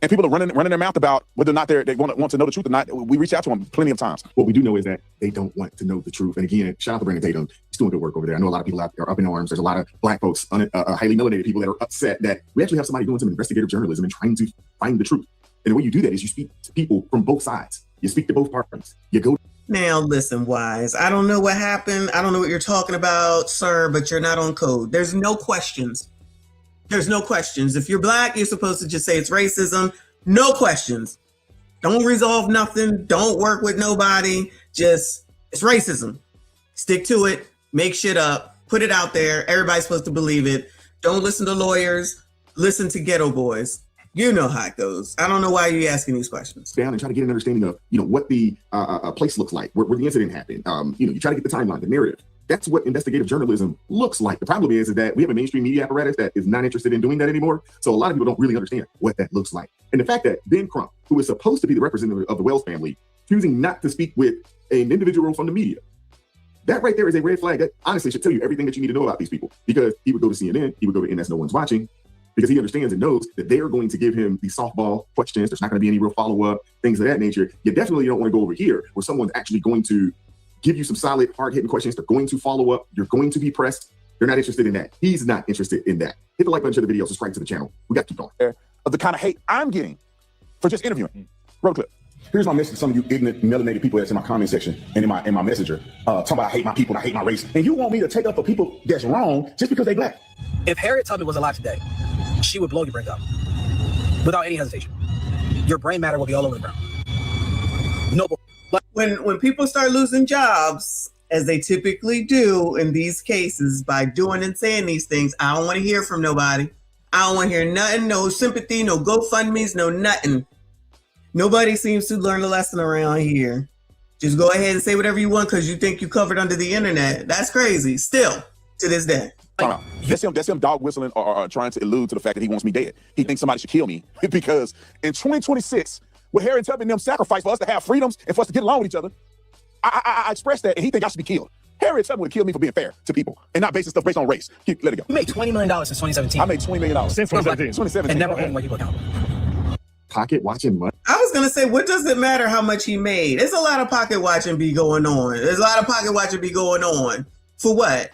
And people are running their mouth about whether or not they want to know the truth or not. We reach out to them plenty of times. What we do know is that they don't want to know the truth. And again, shout out to Brandon Tatum. He's doing good work over there. I know a lot of people out there are up in arms. There's a lot of black folks, highly melanated people that are upset that we actually have somebody doing some investigative journalism and trying to find the truth. And the way you do that is you speak to people from both sides. You speak to both parties. You go. Now, listen, Wise, I don't know what happened. I don't know what you're talking about, sir, but you're not on code. There's no questions. There's no questions. If you're black, you're supposed to just say it's racism. No questions. Don't resolve nothing. Don't work with nobody. Just, it's racism. Stick to it. Make shit up. Put it out there. Everybody's supposed to believe it. Don't listen to lawyers. Listen to ghetto boys. You know how it goes. I don't know why you're asking these questions. Down and try to get an understanding of, what the place looks like, where the incident happened. You try to get the timeline, the narrative. That's what investigative journalism looks like. The problem is that we have a mainstream media apparatus that is not interested in doing that anymore. So a lot of people don't really understand what that looks like. And the fact that Ben Crump, who is supposed to be the representative of the Wells family, choosing not to speak with an individual from the media, that right there is a red flag that honestly should tell you everything that you need to know about these people. Because he would go to CNN, he would go to NS No One's Watching, because he understands and knows that they are going to give him the softball questions. There's not going to be any real follow-up, things of that nature. You definitely don't want to go over here where someone's actually going to give you some solid, hard-hitting questions. They're going to follow up. You're going to be pressed. They're not interested in that. He's not interested in that. Hit the like button to the video, subscribe to the channel. We got to keep going. Of the kind of hate I'm getting for just interviewing. Roll clip. Here's my message to some of you ignorant, melanated people that's in my comment section and in my messenger. Talking about I hate my people, I hate my race. And you want me to take up for people that's wrong just because they black. If Harriet Tubman was alive today, she would blow your brains up without any hesitation. Your brain matter will be all over the ground. No. When people start losing jobs, as they typically do in these cases by doing and saying these things, I don't want to hear from nobody. I don't want to hear nothing, no sympathy, no GoFundMes, no nothing. Nobody seems to learn a lesson around here. Just go ahead and say whatever you want because you think you covered under the internet. That's crazy. Still, to this day. That's him dog whistling or trying to allude to the fact that he wants me dead. He thinks somebody should kill me because in 2026, what Harriet Tubman and them sacrificed for us to have freedoms and for us to get along with each other, I expressed that and he think I should be killed. Harriet Tubman would kill me for being fair to people and not basing stuff based on race. Let it go. You made $20 million since 2017. I made $20 million since 2017. And never holding white people accountable. Pocket watching money. I was going to say, what does it matter how much he made? There's a lot of pocket watching be going on. There's a lot of pocket watching be going on. For what?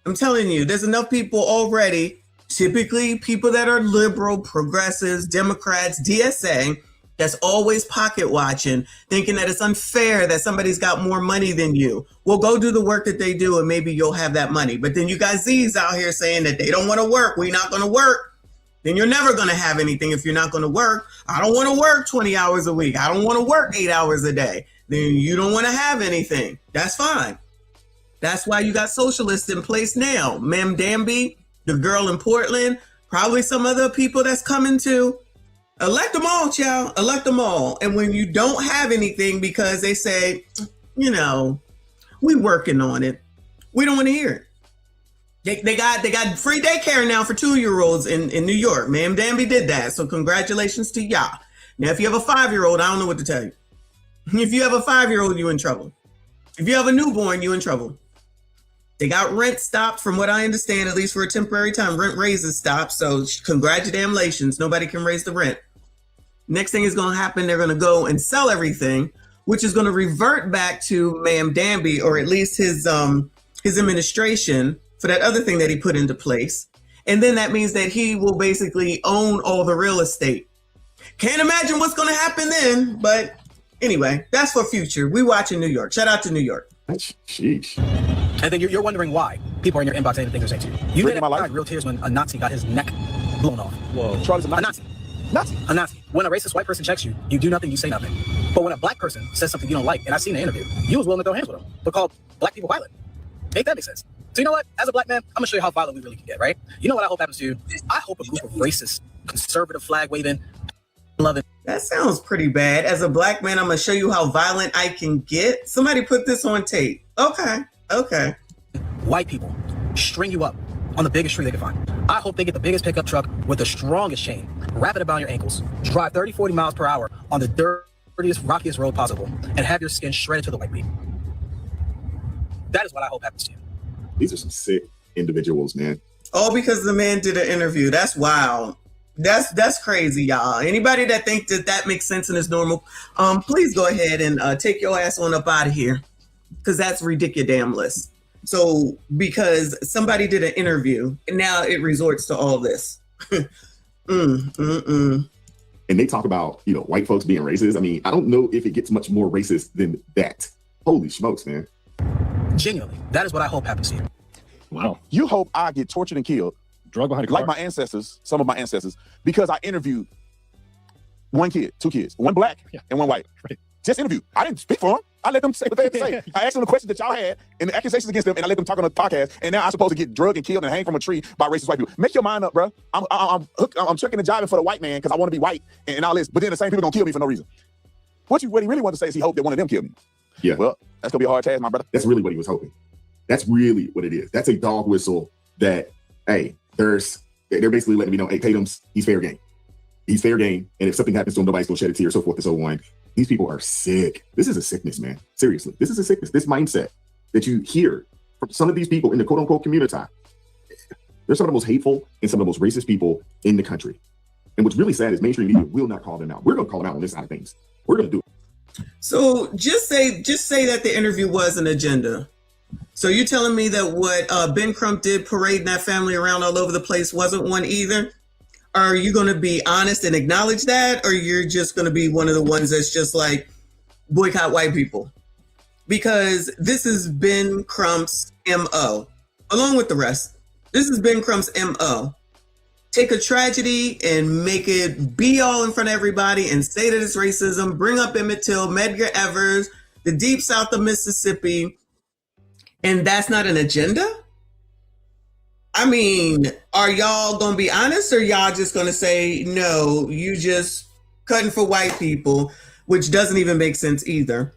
I'm telling you, there's enough people already, typically people that are liberal, progressives, Democrats, DSA, that's always pocket watching, thinking that it's unfair that somebody's got more money than you. Well, go do the work that they do and maybe you'll have that money. But then you got Z's out here saying that they don't want to work. We're not going to work. then you're never going to have anything if you're not going to work. I don't want to work 20 hours a week. I don't want to work 8 hours a day. Then you don't want to have anything. That's fine. That's why you got socialists in place now. Ma'am Danby, the girl in Portland, probably some other people that's coming too. Elect them all, child. Elect them all. And when you don't have anything because they say, you know, we working on it, we don't want to hear it. They got free daycare now for 2-year-olds in New York. Ma'am Danby did that. So congratulations to y'all. Now, if you have a 5-year-old, I don't know what to tell you. If you have a 5-year-old, you're in trouble. If you have a newborn, you're in trouble. They got rent stopped, from what I understand, at least for a temporary time. Rent raises stopped. So congratulations. Nobody can raise the rent. Next thing is going to happen, they're going to go and sell everything, which is going to revert back to Ma'am Danby, or at least his administration, for that other thing that he put into place. And then that means that he will basically own all the real estate. Can't imagine what's going to happen then. But anyway, that's for future. We watch in New York. Shout out to New York. Sheesh. And then you're wondering why people are in your inbox saying the things they're saying to you. You made cried real tears when a Nazi got his neck blown off. Whoa. Charlie's a Nazi. A Nazi. When a racist white person checks you, you do nothing, you say nothing. But when a black person says something you don't like, and I've seen the interview, you was willing to throw hands with them, but call black people violent. Ain't that make sense? So you know what? As a black man, I'm gonna show you how violent we really can get, right? You know what I hope happens to you? I hope a group of racist, conservative, flag waving, loving. That sounds pretty bad. As a black man, I'm gonna show you how violent I can get. Somebody put this on tape. Okay. White people string you up on the biggest tree they can find. I hope they get the biggest pickup truck with the strongest chain, wrap it about your ankles, drive 30, 40 miles per hour on the dirtiest, rockiest road possible, and have your skin shredded to the white meat. That is what I hope happens to you. These are some sick individuals, man. All because the man did an interview. That's wild. That's crazy, y'all. Anybody that thinks that makes sense and is normal, please go ahead and take your ass on up out of here, because that's ridiculous. So because somebody did an interview, and now it resorts to all this. And they talk about, white folks being racist. I mean, I don't know if it gets much more racist than that. Holy smokes, man. Genuinely, that is what I hope happens to you. Wow. You hope I get tortured and killed, drug behind a car, like my ancestors, some of my ancestors, because I interviewed 2 kids, one black and one white. Right. Just interview. I didn't speak for them. I let them say what they had to say. I asked them the questions that y'all had and the accusations against them, and I let them talk on the podcast. And now I'm supposed to get drugged and killed and hang from a tree by racist white people. Make your mind up, bro. I'm checking and jiving for the white man because I want to be white and all this. But then the same people gonna kill me for no reason. What he really wanted to say is he hoped that one of them killed me. Yeah. Well, that's gonna be a hard task, my brother. That's really what he was hoping. That's really what it is. That's a dog whistle that, hey, they're basically letting me know, hey, Tatum's, he's fair game. He's fair game. And if something happens to him, nobody's gonna shed a tear, so forth and so on. These people are sick. This is a sickness, man. Seriously. This is a sickness. This mindset that you hear from some of these people in the quote unquote community. They're some of the most hateful and some of the most racist people in the country. And what's really sad is mainstream media will not call them out. We're gonna call them out on this side of things. We're gonna do it. So just say that the interview was an agenda. So you're telling me that what Ben Crump did, parading that family around all over the place, wasn't one either? Are you going to be honest and acknowledge that? Or you're just going to be one of the ones that's just like, boycott white people? Because this is Ben Crump's MO, along with the rest. This is Ben Crump's MO. Take a tragedy and make it be all in front of everybody and say that it's racism, bring up Emmett Till, Medgar Evers, the deep south of Mississippi, and that's not an agenda? I mean, are y'all going to be honest, or y'all just going to say, no, you just cutting for white people, which doesn't even make sense either?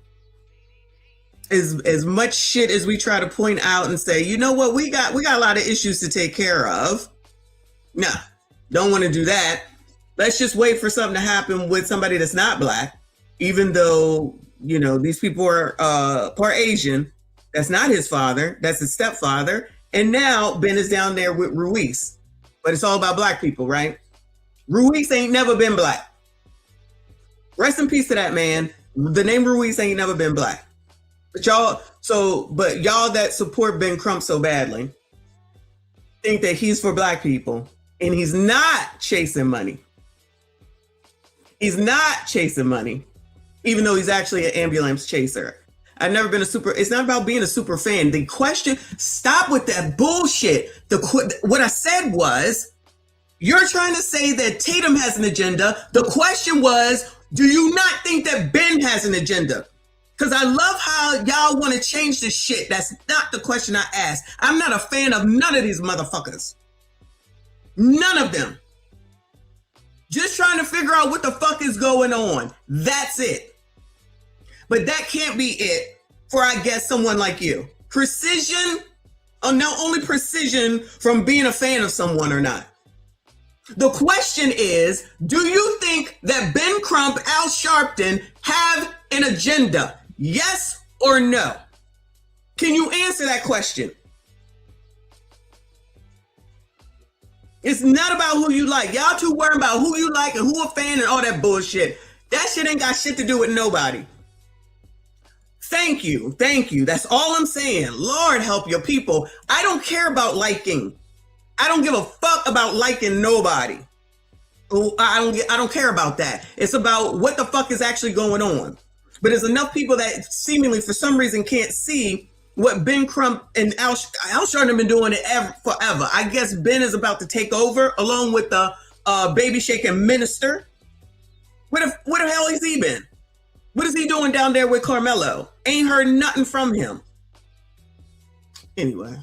As much shit as we try to point out and say, you know what, we got a lot of issues to take care of. No, don't want to do that. Let's just wait for something to happen with somebody that's not black, even though, these people are part Asian. That's not his father. That's his stepfather. And now Ben is down there with Ruiz. But it's all about black people, right? Ruiz ain't never been black. Rest in peace to that man. The name Ruiz ain't never been black. But y'all that support Ben Crump so badly think that he's for black people, and he's not chasing money. He's not chasing money, even though he's actually an ambulance chaser. I've never been it's not about being a super fan. The question, stop with that bullshit. What I said was, You're trying to say that Tatum has an agenda. The question was, do you not think that Ben has an agenda? Because I love how y'all want to change the shit. That's not the question I asked. I'm not a fan of none of these motherfuckers. None of them. Just trying to figure out what the fuck is going on. That's it. But that can't be it for, I guess, someone like you. Precision, not only precision from being a fan of someone or not. The question is, do you think that Ben Crump, Al Sharpton have an agenda? Yes or no? Can you answer that question? It's not about who you like. Y'all too worried about who you like and who a fan and all that bullshit. That shit ain't got shit to do with nobody. Thank you. Thank you. That's all I'm saying. Lord help your people. I don't care about liking. I don't give a fuck about liking nobody. I don't care about that. It's about what the fuck is actually going on. But there's enough people that seemingly for some reason can't see what Ben Crump and Al Sharpton have been doing it forever. I guess Ben is about to take over along with the baby shaking minister. Where the hell has he been? What is he doing down there with Carmelo? Ain't heard nothing from him. Anyway.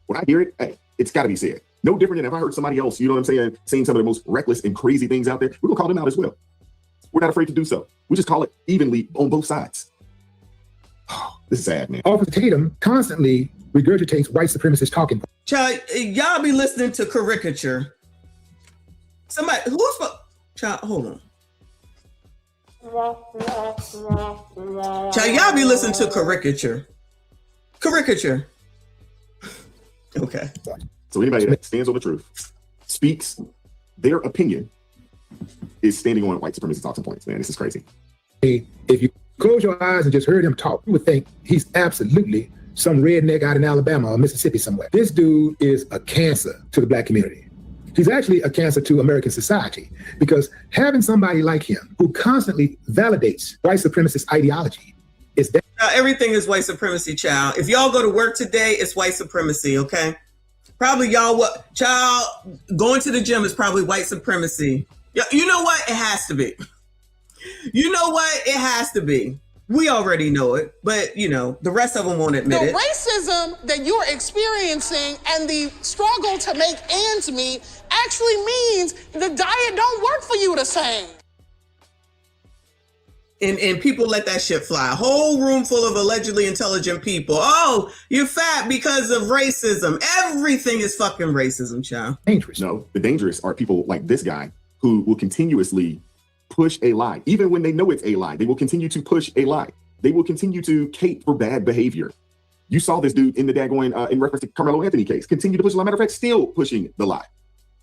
When I hear it, hey, it's got to be said. No different than if I heard somebody else, you know what I'm saying, saying some of the most reckless and crazy things out there. We're going to call them out as well. We're not afraid to do so. We just call it evenly on both sides. This is sad, man. Officer Tatum constantly regurgitates white supremacist talking. Child, y'all be listening to caricature. Somebody, child, hold on. Child, y'all be listening to caricature. Caricature. Okay. So anybody that stands on the truth, speaks their opinion, is standing on white supremacist talking points, man. This is crazy. If you close your eyes and just heard him talk, you would think he's absolutely some redneck out in Alabama or Mississippi somewhere. This dude is a cancer to the black community. He's actually a cancer to American society, because having somebody like him who constantly validates white supremacist ideology is that. Everything is white supremacy, child. If y'all go to work today, it's white supremacy, okay? Probably y'all, child, going to the gym is probably white supremacy. You know what? It has to be. You know what? It has to be. We already know it, but you know, the rest of them won't admit it. The racism that you're experiencing and the struggle to make ends meet actually means the diet don't work for you the same. And people let that shit fly. A whole room full of allegedly intelligent people. Oh, you're fat because of racism. Everything is fucking racism, child. Dangerous. No, the dangerous are people like this guy who will continuously push a lie. Even when they know it's a lie, they will continue to push a lie. They will continue to cape for bad behavior. You saw this dude in the daggone, in reference to Carmelo Anthony case, continue to push a lie. Matter of fact, still pushing the lie.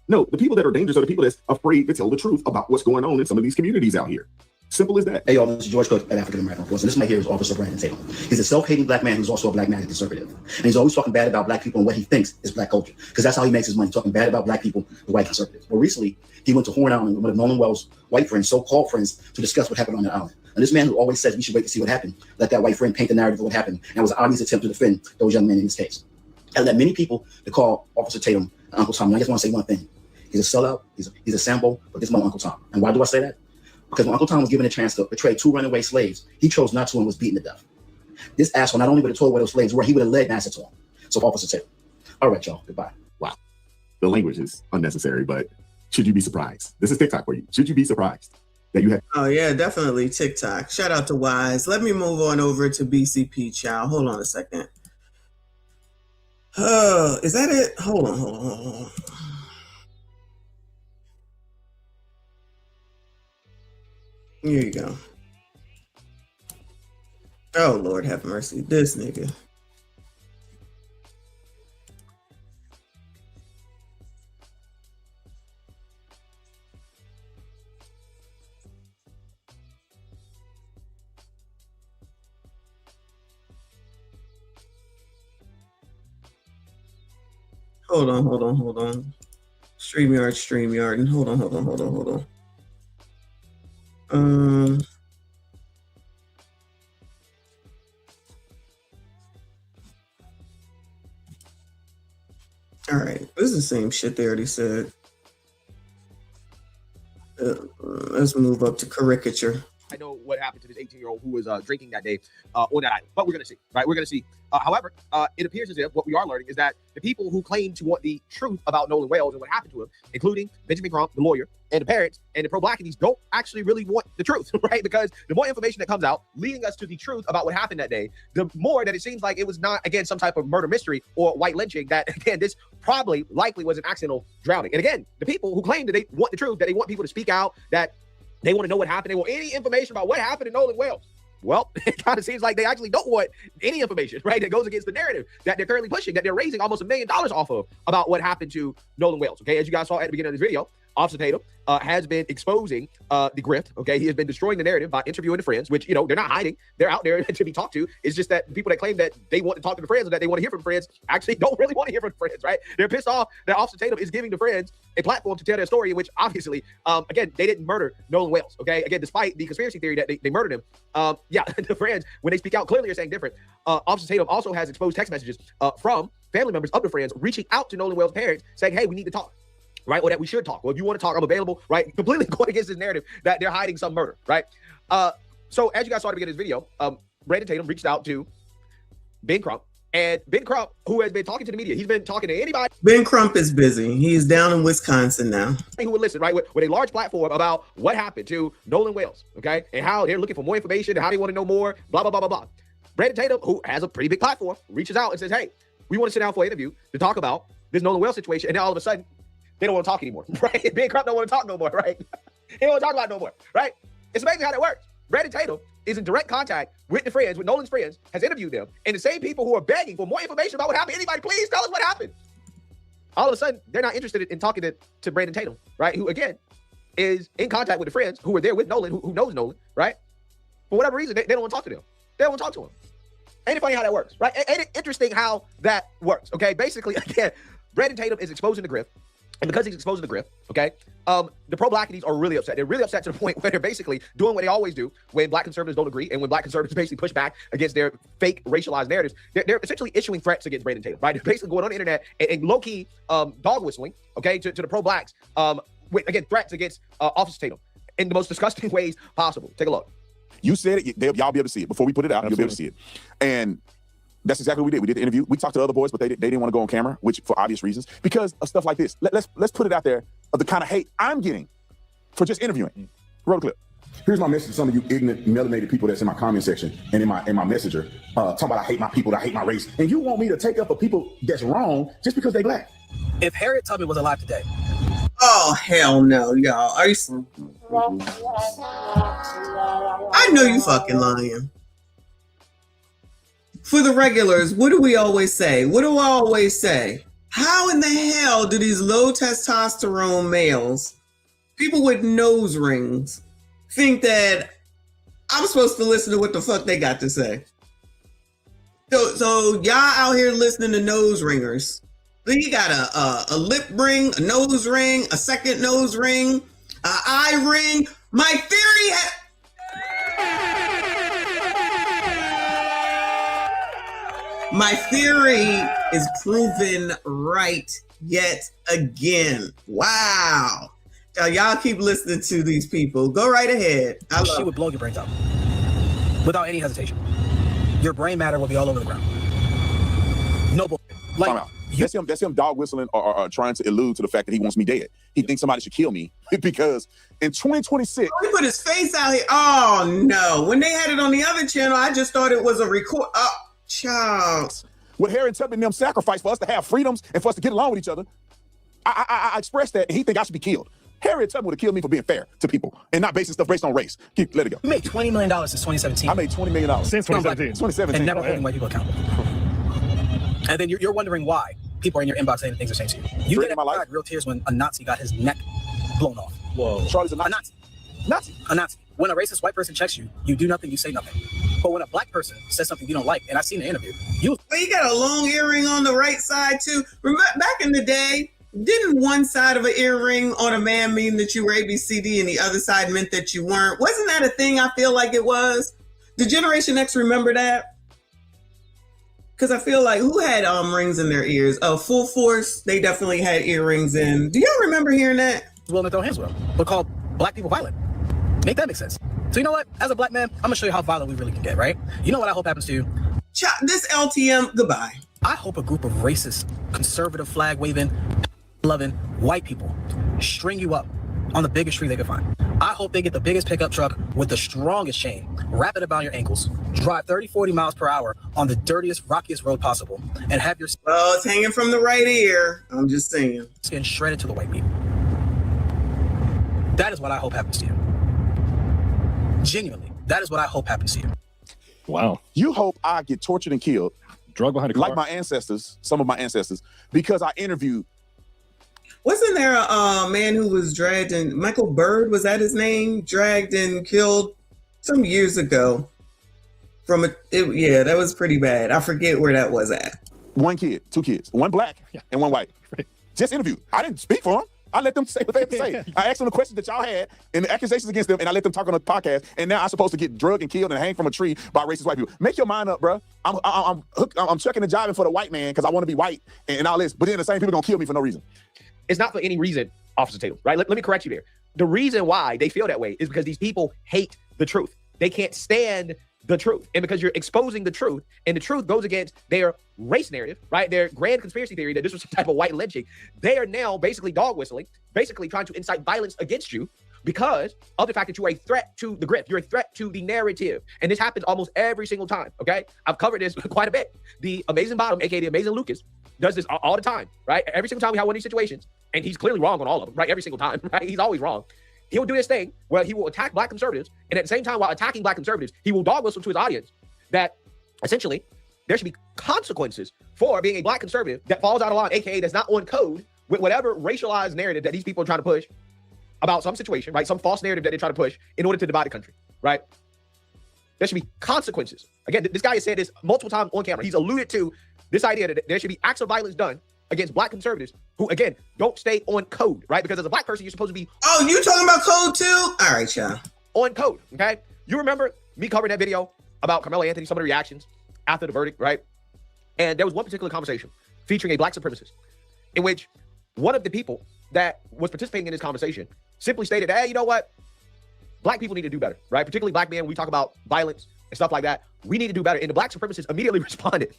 No, the people that are dangerous are the people that's afraid to tell the truth about what's going on in some of these communities out here. Simple as that. Hey, y'all, this is George Cook at African American Force, and this man here is Officer Brandon Tatum. He's a self-hating black man who's also a black man and conservative. And he's always talking bad about black people and what he thinks is black culture, because that's how he makes his money, talking bad about black people, the white conservatives. Well, recently, he went to Horn Island with one of Nolan Wells' white friends, so-called friends, to discuss what happened on that island. And this man who always says we should wait to see what happened, let that white friend paint the narrative of what happened, and it was an obvious attempt to defend those young men in this case. And led many people to call Officer Tatum Uncle Tom. And I just want to say one thing. He's a sellout, he's a sample, but this is my Uncle Tom. And why do I say that? Because when Uncle Tom was given a chance to betray 2 runaway slaves, he chose not to and was beaten to death. This asshole not only would have told where those slaves were, he would have led NASA to them. So Officer Tatum. All right, y'all. Goodbye. Wow. The language is unnecessary, but should you be surprised? This is TikTok for you. Should you be surprised that you have? Oh yeah, definitely TikTok. Shout out to Wise. Let me move on over to BCP, child. Hold on a second. Is that it? Hold on. Here you go. Oh, Lord have mercy. This nigga. Hold on. StreamYard, and hold on. All right, this is the same shit they already said. Let's move up to caricature. I know what happened to this 18-year-old who was drinking that day on that island, but we're going to see, right? We're going to see. However, it appears as if what we are learning is that the people who claim to want the truth about Nolan Wales and what happened to him, including Benjamin Crump, the lawyer, and the parents, and the pro-blackities, don't actually really want the truth, right? Because the more information that comes out leading us to the truth about what happened that day, the more that it seems like it was not, again, some type of murder mystery or white lynching, that, again, this probably likely was an accidental drowning. And again, the people who claim that they want the truth, that they want people to speak out, that they want to know what happened, they want any information about what happened to Nolan Wales. Well, it kind of seems like they actually don't want any information, right? That goes against the narrative that they're currently pushing, that they're raising almost $1 million off of about what happened to Nolan Wales. Okay, as you guys saw at the beginning of this video, Officer Tatum has been exposing the grift. Okay, he has been destroying the narrative by interviewing the friends, which, you know, they're not hiding. They're out there to be talked to. It's just that the people that claim that they want to talk to the friends or that they want to hear from friends actually don't really want to hear from friends, right? They're pissed off that Officer Tatum is giving the friends a platform to tell their story, in which obviously, again, they didn't murder Nolan Wales. Okay, again, despite the conspiracy theory that they murdered him, yeah, the friends, when they speak out, clearly are saying different. Officer Tatum also has exposed text messages from family members of the friends reaching out to Nolan Wales' parents saying, hey, we need to talk. Right, or that we should talk. Well, if you want to talk, I'm available. Right, completely going against this narrative that they're hiding some murder. Right. So as you guys saw at the beginning of this video, Brandon Tatum reached out to Ben Crump, and Ben Crump, who has been talking to the media, he's been talking to anybody. Ben Crump is busy. He's down in Wisconsin now. Who would listen, right, with a large platform about what happened to Nolan Wales, okay, and how they're looking for more information and how they want to know more. Blah blah blah blah blah. Brandon Tatum, who has a pretty big platform, reaches out and says, "Hey, we want to sit down for an interview to talk about this Nolan Wales situation," and then all of a sudden, they don't want to talk anymore, right? Ben Crump don't want to talk no more, right? He don't want to talk about it no more, right? It's amazing how that works. Brandon Tatum is in direct contact with the friends, with Nolan's friends, has interviewed them, and the same people who are begging for more information about what happened. Anybody, please tell us what happened. All of a sudden, they're not interested in talking to Brandon Tatum, right? Who, again, is in contact with the friends who were there with Nolan, who knows Nolan, right? For whatever reason, they don't want to talk to them. They don't want to talk to him. Ain't it funny how that works, right? Ain't it interesting how that works, okay? Basically, again, Brandon Tatum is exposing the grift. And because he's exposing the grift, okay, the pro-blackities are really upset. They're really upset to the point where they're basically doing what they always do when black conservatives don't agree, and when black conservatives basically push back against their fake racialized narratives. They're essentially issuing threats against Brandon Tatum, right? They're basically going on the internet and low-key dog whistling, okay, to the pro-blacks, with, again, threats against Officer Tatum in the most disgusting ways possible. Take a look. You said it, y'all be able to see it. Before we put it out, you'll be able to see it. And that's exactly what we did. We did the interview. We talked to other boys, but they didn't want to go on camera, which for obvious reasons, because of stuff like this. Let's put it out there of the kind of hate I'm getting for just interviewing. Roll the clip. Here's my message to some of you ignorant, melanated people that's in my comment section and in my messenger, talking about I hate my people, I hate my race. And you want me to take up for people that's wrong just because they black. If Harriet Tubman was alive today. Oh, hell no, y'all. Are you... I know you fucking lying. For the regulars, what do we always say? What do I always say? How in the hell do these low testosterone males, people with nose rings, think that I'm supposed to listen to what the fuck they got to say? So y'all out here listening to nose ringers. Then you got a lip ring, a nose ring, a second nose ring, an eye ring. My theory My theory is proven right yet again. Wow. Y'all keep listening to these people. Go right ahead. She would blow your brains out without any hesitation. Your brain matter will be all over the ground. No bull. Like, that's him dog whistling or trying to allude to the fact that he wants me dead. He thinks somebody should kill me because in 2026. He put his face out here. Oh, no. When they had it on the other channel, I just thought it was a record. Oh. Child. What Harriet Tubman and them sacrificed for us to have freedoms and for us to get along with each other, I expressed that, and he think I should be killed. Harriet Tubman would have killed me for being fair to people and not basing stuff based on race. Let it go. You made $20 million since 2017. I made $20 million since 2017. 2017. And never holding white people accountable. And then you're wondering why people are in your inbox saying the things they're saying to you. You didn't have real tears when a Nazi got his neck blown off. Whoa. Charlie's a Nazi. A Nazi. When a racist white person checks you, you do nothing, you say nothing. But when a black person says something you don't like, and I've seen the interview, you got a long earring on the right side too. Remember back in the day, didn't one side of an earring on a man mean that you were ABCD and the other side meant that you weren't? Wasn't that a thing? I feel like it was. Did Generation X remember that? Because I feel like who had rings in their ears? Full Force, they definitely had earrings in. Do y'all remember hearing that? Willing to throw hands with them, but called black people violent. Make that make sense. So you know what? As a black man, I'm gonna show you how violent we really can get, right? You know what I hope happens to you? This LTM, goodbye. I hope a group of racist, conservative, flag-waving, loving white people string you up on the biggest tree they can find. I hope they get the biggest pickup truck with the strongest chain, wrap it about your ankles, drive 30, 40 miles per hour on the dirtiest, rockiest road possible, and have your well, it's hanging from the right ear. I'm just saying. Skin shredded to the white meat. That is what I hope happens to you. Genuinely, that is what I hope happens to you. Wow. You hope I get tortured and killed, drug behind a car, like my ancestors, some of my ancestors, because I interviewed. Wasn't there a man who was dragged and Michael Bird, was that his name? Dragged and killed some years ago from yeah, that was pretty bad. I forget where that was at. One kid, two kids, one black and one white. Just interviewed. I didn't speak for them. I let them say what they had to say. I asked them the questions that y'all had and the accusations against them, and I let them talk on the podcast. And now I'm supposed to get drugged and killed and hang from a tree by racist white people. Make your mind up, bro. I'm checking and jiving for the white man because I want to be white and all this. But then the same people gonna kill me for no reason. It's not for any reason, Officer Tatum, right? Let me correct you there. The reason why they feel that way is because these people hate the truth. They can't stand the truth. And because you're exposing the truth, and the truth goes against their race narrative, right? Their grand conspiracy theory that this was some type of white lynching. They are now basically dog whistling, basically trying to incite violence against you because of the fact that you are a threat to the grift. You're a threat to the narrative. And this happens almost every single time, okay? I've covered this quite a bit. The Amazing Bottom, aka the Amazing Lucas, does this all the time, right? Every single time we have one of these situations, and he's clearly wrong on all of them, right? Every single time, right? He's always wrong. He'll do this thing where he will attack black conservatives, and at the same time, while attacking black conservatives, he will dog whistle to his audience that essentially there should be consequences for being a black conservative that falls out of line, aka that's not on code with whatever racialized narrative that these people are trying to push about some situation, right? Some false narrative that they try to push in order to divide the country, right? There should be consequences. Again, this guy has said this multiple times on camera. He's alluded to this idea that there should be acts of violence done against black conservatives who, again, don't stay on code, right? Because as a black person, you're supposed to be... Oh, you talking about code too? All right, y'all. On code, okay? You remember me covering that video about Carmelo Anthony, some of the reactions after the verdict, right? And there was one particular conversation featuring a black supremacist in which one of the people that was participating in this conversation simply stated, hey, you know what? Black people need to do better, right? Particularly black men, when we talk about violence and stuff like that, we need to do better. And the black supremacist immediately responded,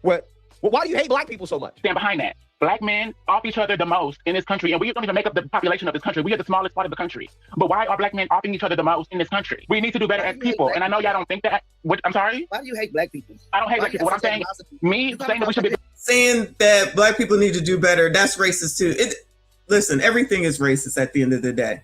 well, why do you hate black people so much? Stand behind that. Black men off each other the most in this country, and we don't even make up the population of this country. We are the smallest part of the country. But why are black men offing each other the most in this country? We need to do better as people. And I know y'all don't think that. I'm sorry? Why do you hate black people? I don't hate black people. What I'm saying, saying that we should be... Saying that black people need to do better, that's racist too. Listen, everything is racist at the end of the day.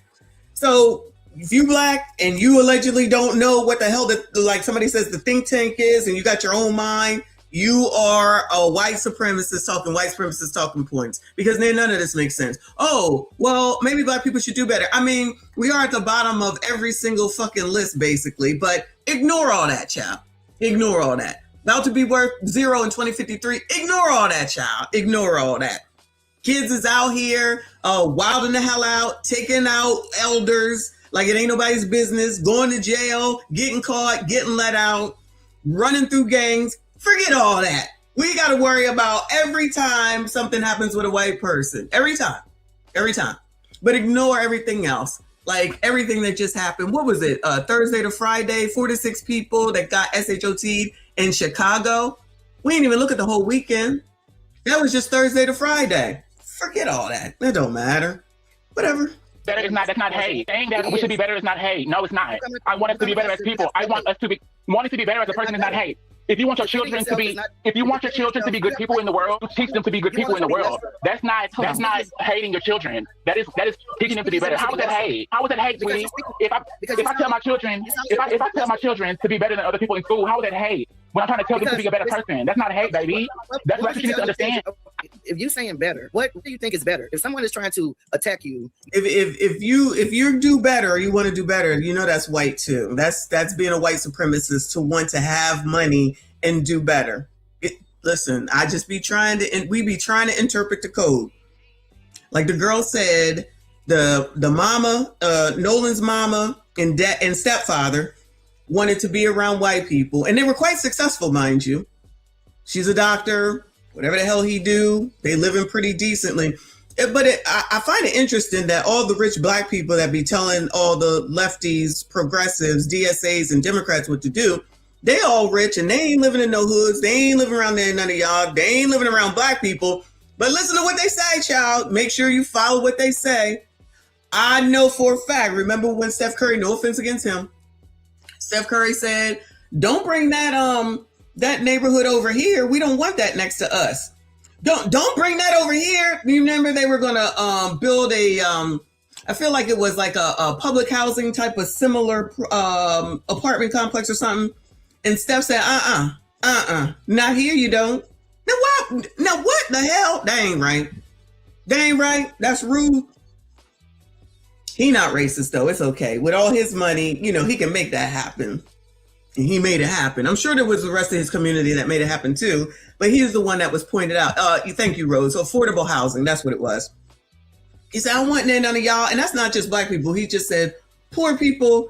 So if you black and you allegedly don't know what the hell like somebody says the think tank is, and you got your own mind, you are a white supremacist talking points, because then none of this makes sense. Oh, well, maybe black people should do better. I mean, we are at the bottom of every single fucking list, basically, but ignore all that, child. Ignore all that. About to be worth 0 in 2053. Ignore all that, child. Ignore all that. Kids is out here wilding the hell out, taking out elders like it ain't nobody's business, going to jail, getting caught, getting let out, running through gangs. Forget all that. We got to worry about every time something happens with a white person. Every time. But ignore everything else. Like everything that just happened. What was it? Thursday to Friday, 46 people that got SHOT'd in Chicago. We didn't even look at the whole weekend. That was just Thursday to Friday. Forget all that. It don't matter. Whatever. Better is not, that's not hate. Saying that we should be better is not hate. No, it's not. I want us to be better as people. I want us to be, wanting to be better as a person is not hate. If you want your children to be, good people in the world, teach them to be good people in the world. That's not hating your children. That is teaching them to be better. How is that hate? How is that hate, sweetie? If I tell my children, if I tell my children to be better than other people in school, how is that hate? When I'm trying to tell them to be a better person, that's not hate, baby. That's what you need to understand. If you're saying better, what do you think is better? If someone is trying to attack you, if you do better, or you want to do better, you know that's white too. That's being a white supremacist, to want to have money and do better. Listen, we be trying to interpret the code. Like the girl said, the mama, Nolan's mama and stepfather wanted to be around white people, and they were quite successful, mind you. She's a doctor, whatever the hell he do, they living pretty decently. I find it interesting that all the rich black people that be telling all the lefties, progressives, DSAs, and Democrats what to do, they all rich and they ain't living in no hoods. They ain't living around there, none of y'all. They ain't living around black people. But listen to what they say, child. Make sure you follow what they say. I know for a fact, remember when Steph Curry, no offense against him, Steph Curry said, don't bring that neighborhood over here. We don't want that next to us. Don't bring that over here. You remember they were going to build a, I feel like it was like a public housing type of similar apartment complex or something. And Steph said, not here you don't. Now what the hell? That ain't right. That ain't right. That's rude. He not racist though. It's okay. With all his money, he can make that happen. And he made it happen. I'm sure there was the rest of his community that made it happen too. But he's the one that was pointed out. Thank you, Rose. Affordable housing. That's what it was. He said, I don't want none of y'all. And that's not just black people. He just said, poor people,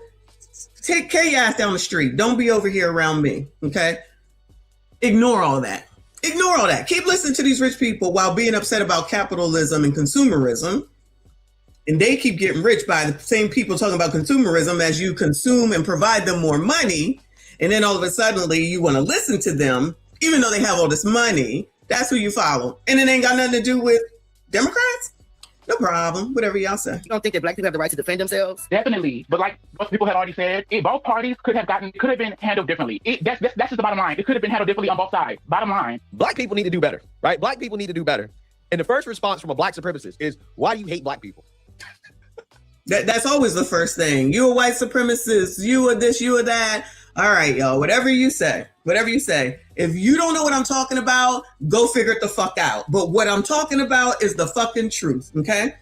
take your ass down the street. Don't be over here around me. Okay? Ignore all that. Ignore all that. Keep listening to these rich people while being upset about capitalism and consumerism. And they keep getting rich by the same people talking about consumerism as you consume and provide them more money. And then all of a sudden you want to listen to them, even though they have all this money. That's who you follow. And it ain't got nothing to do with Democrats? No problem. Whatever y'all say. You don't think that black people have the right to defend themselves? Definitely. But like most people had already said, both parties could have been handled differently. That's just the bottom line. It could have been handled differently on both sides. Bottom line. Black people need to do better, right? Black people need to do better. And the first response from a black supremacist is, why do you hate black people? That's always the first thing. You a white supremacist. You are this, you are that. All right, y'all. Whatever you say. If you don't know what I'm talking about, go figure it the fuck out. But what I'm talking about is the fucking truth, okay?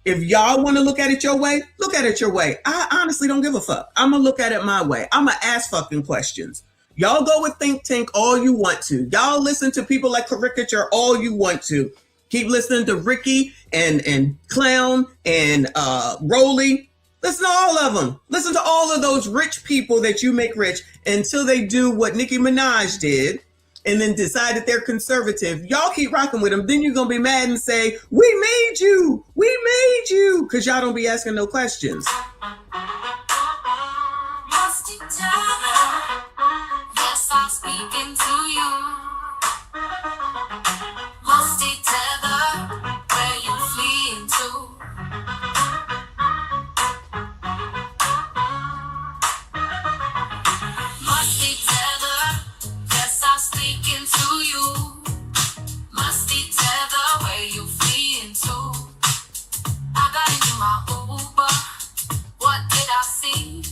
If y'all want to look at it your way, look at it your way. I honestly don't give a fuck. I'm going to look at it my way. I'm going to ask fucking questions. Y'all go with Think Tank all you want to. Y'all listen to people like Caricature all you want to. Keep listening to Ricky and Clown and Rolly. Listen to all of them. Listen to all of those rich people that you make rich until they do what Nicki Minaj did and then decide that they're conservative. Y'all keep rocking with them. Then you're going to be mad and say, we made you. Because y'all don't be asking no questions. Yes, I'm speaking to you. Musty tether, where you fleeing to? Musty tether, yes, I'm speaking to you. Musty tether, where you fleeing to? I got into my Uber, what did I see?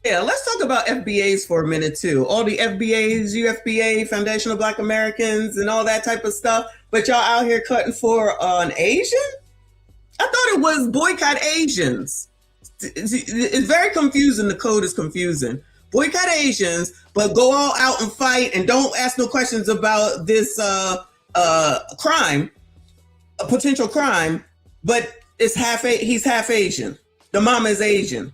Yeah, let's talk about FBAs for a minute too. All the FBAs, UFBA, Foundational Black Americans, and all that type of stuff. But y'all out here cutting for an Asian? I thought it was boycott Asians. It's very confusing. The code is confusing. Boycott Asians, but go all out and fight and don't ask no questions about this crime, a potential crime. But he's half Asian. The mama is Asian.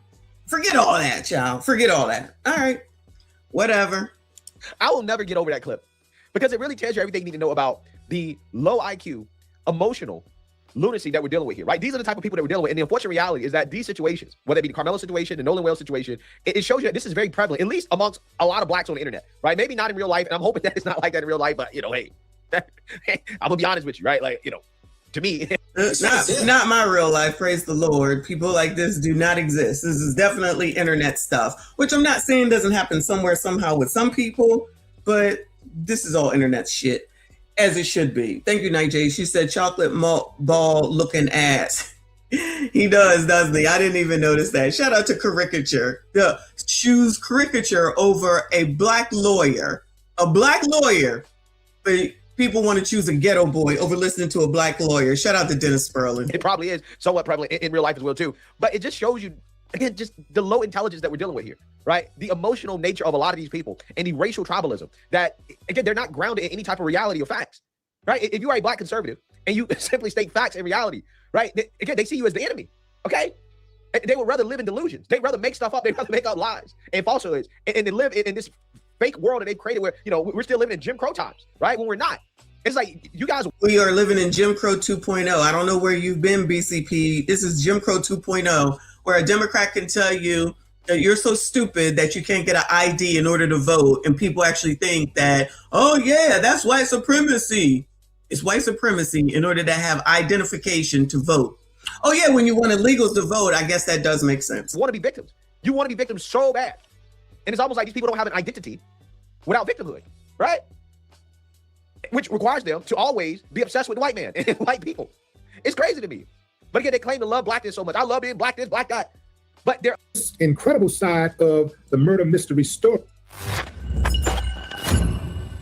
Forget all that, child. Forget all that. All right. Whatever. I will never get over that clip because it really tells you everything you need to know about the low IQ, emotional lunacy that we're dealing with here, right? These are the type of people that we're dealing with. And the unfortunate reality is that these situations, whether it be the Carmelo situation, the Nolan Wales situation, it shows you that this is very prevalent, at least amongst a lot of blacks on the internet, right? Maybe not in real life. And I'm hoping that it's not like that in real life, but hey, I'm gonna be honest with you, right? Like, to me, not my real life, praise the Lord. People like this do not exist. This is definitely internet stuff, which I'm not saying doesn't happen somewhere, somehow with some people, but this is all internet shit, as it should be. Thank you, Night J. She said chocolate malt ball looking ass. He does, doesn't he? I didn't even notice that. Shout out to Caricature. Choose Caricature over a black lawyer. A black lawyer. But people want to choose a ghetto boy over listening to a black lawyer. Shout out to Dennis Sperling. It probably is somewhat prevalent in real life as well, too. But it just shows you, again, just the low intelligence that we're dealing with here, right? The emotional nature of a lot of these people and the racial tribalism that, again, they're not grounded in any type of reality or facts, right? If you are a black conservative and you simply state facts and reality, right? Again, they see you as the enemy, okay? They would rather live in delusions. They'd rather make stuff up. They'd rather make up lies and falsehoods and they live in this fake world that they've created where, we're still living in Jim Crow times, right? When we're not. It's like you guys. We are living in Jim Crow 2.0. I don't know where you've been, BCP. This is Jim Crow 2.0, where a Democrat can tell you that you're so stupid that you can't get an ID in order to vote. And people actually think that, oh yeah, that's white supremacy. It's white supremacy in order to have identification to vote. Oh yeah, when you want illegals to vote, I guess that does make sense. Want to be victims. You want to be victims so bad. And it's almost like these people don't have an identity without victimhood, right? Which requires them to always be obsessed with white man and white people. It's crazy to me. But again, they claim to love blackness so much. I love being black this, black that. But they're incredible side of the murder mystery story.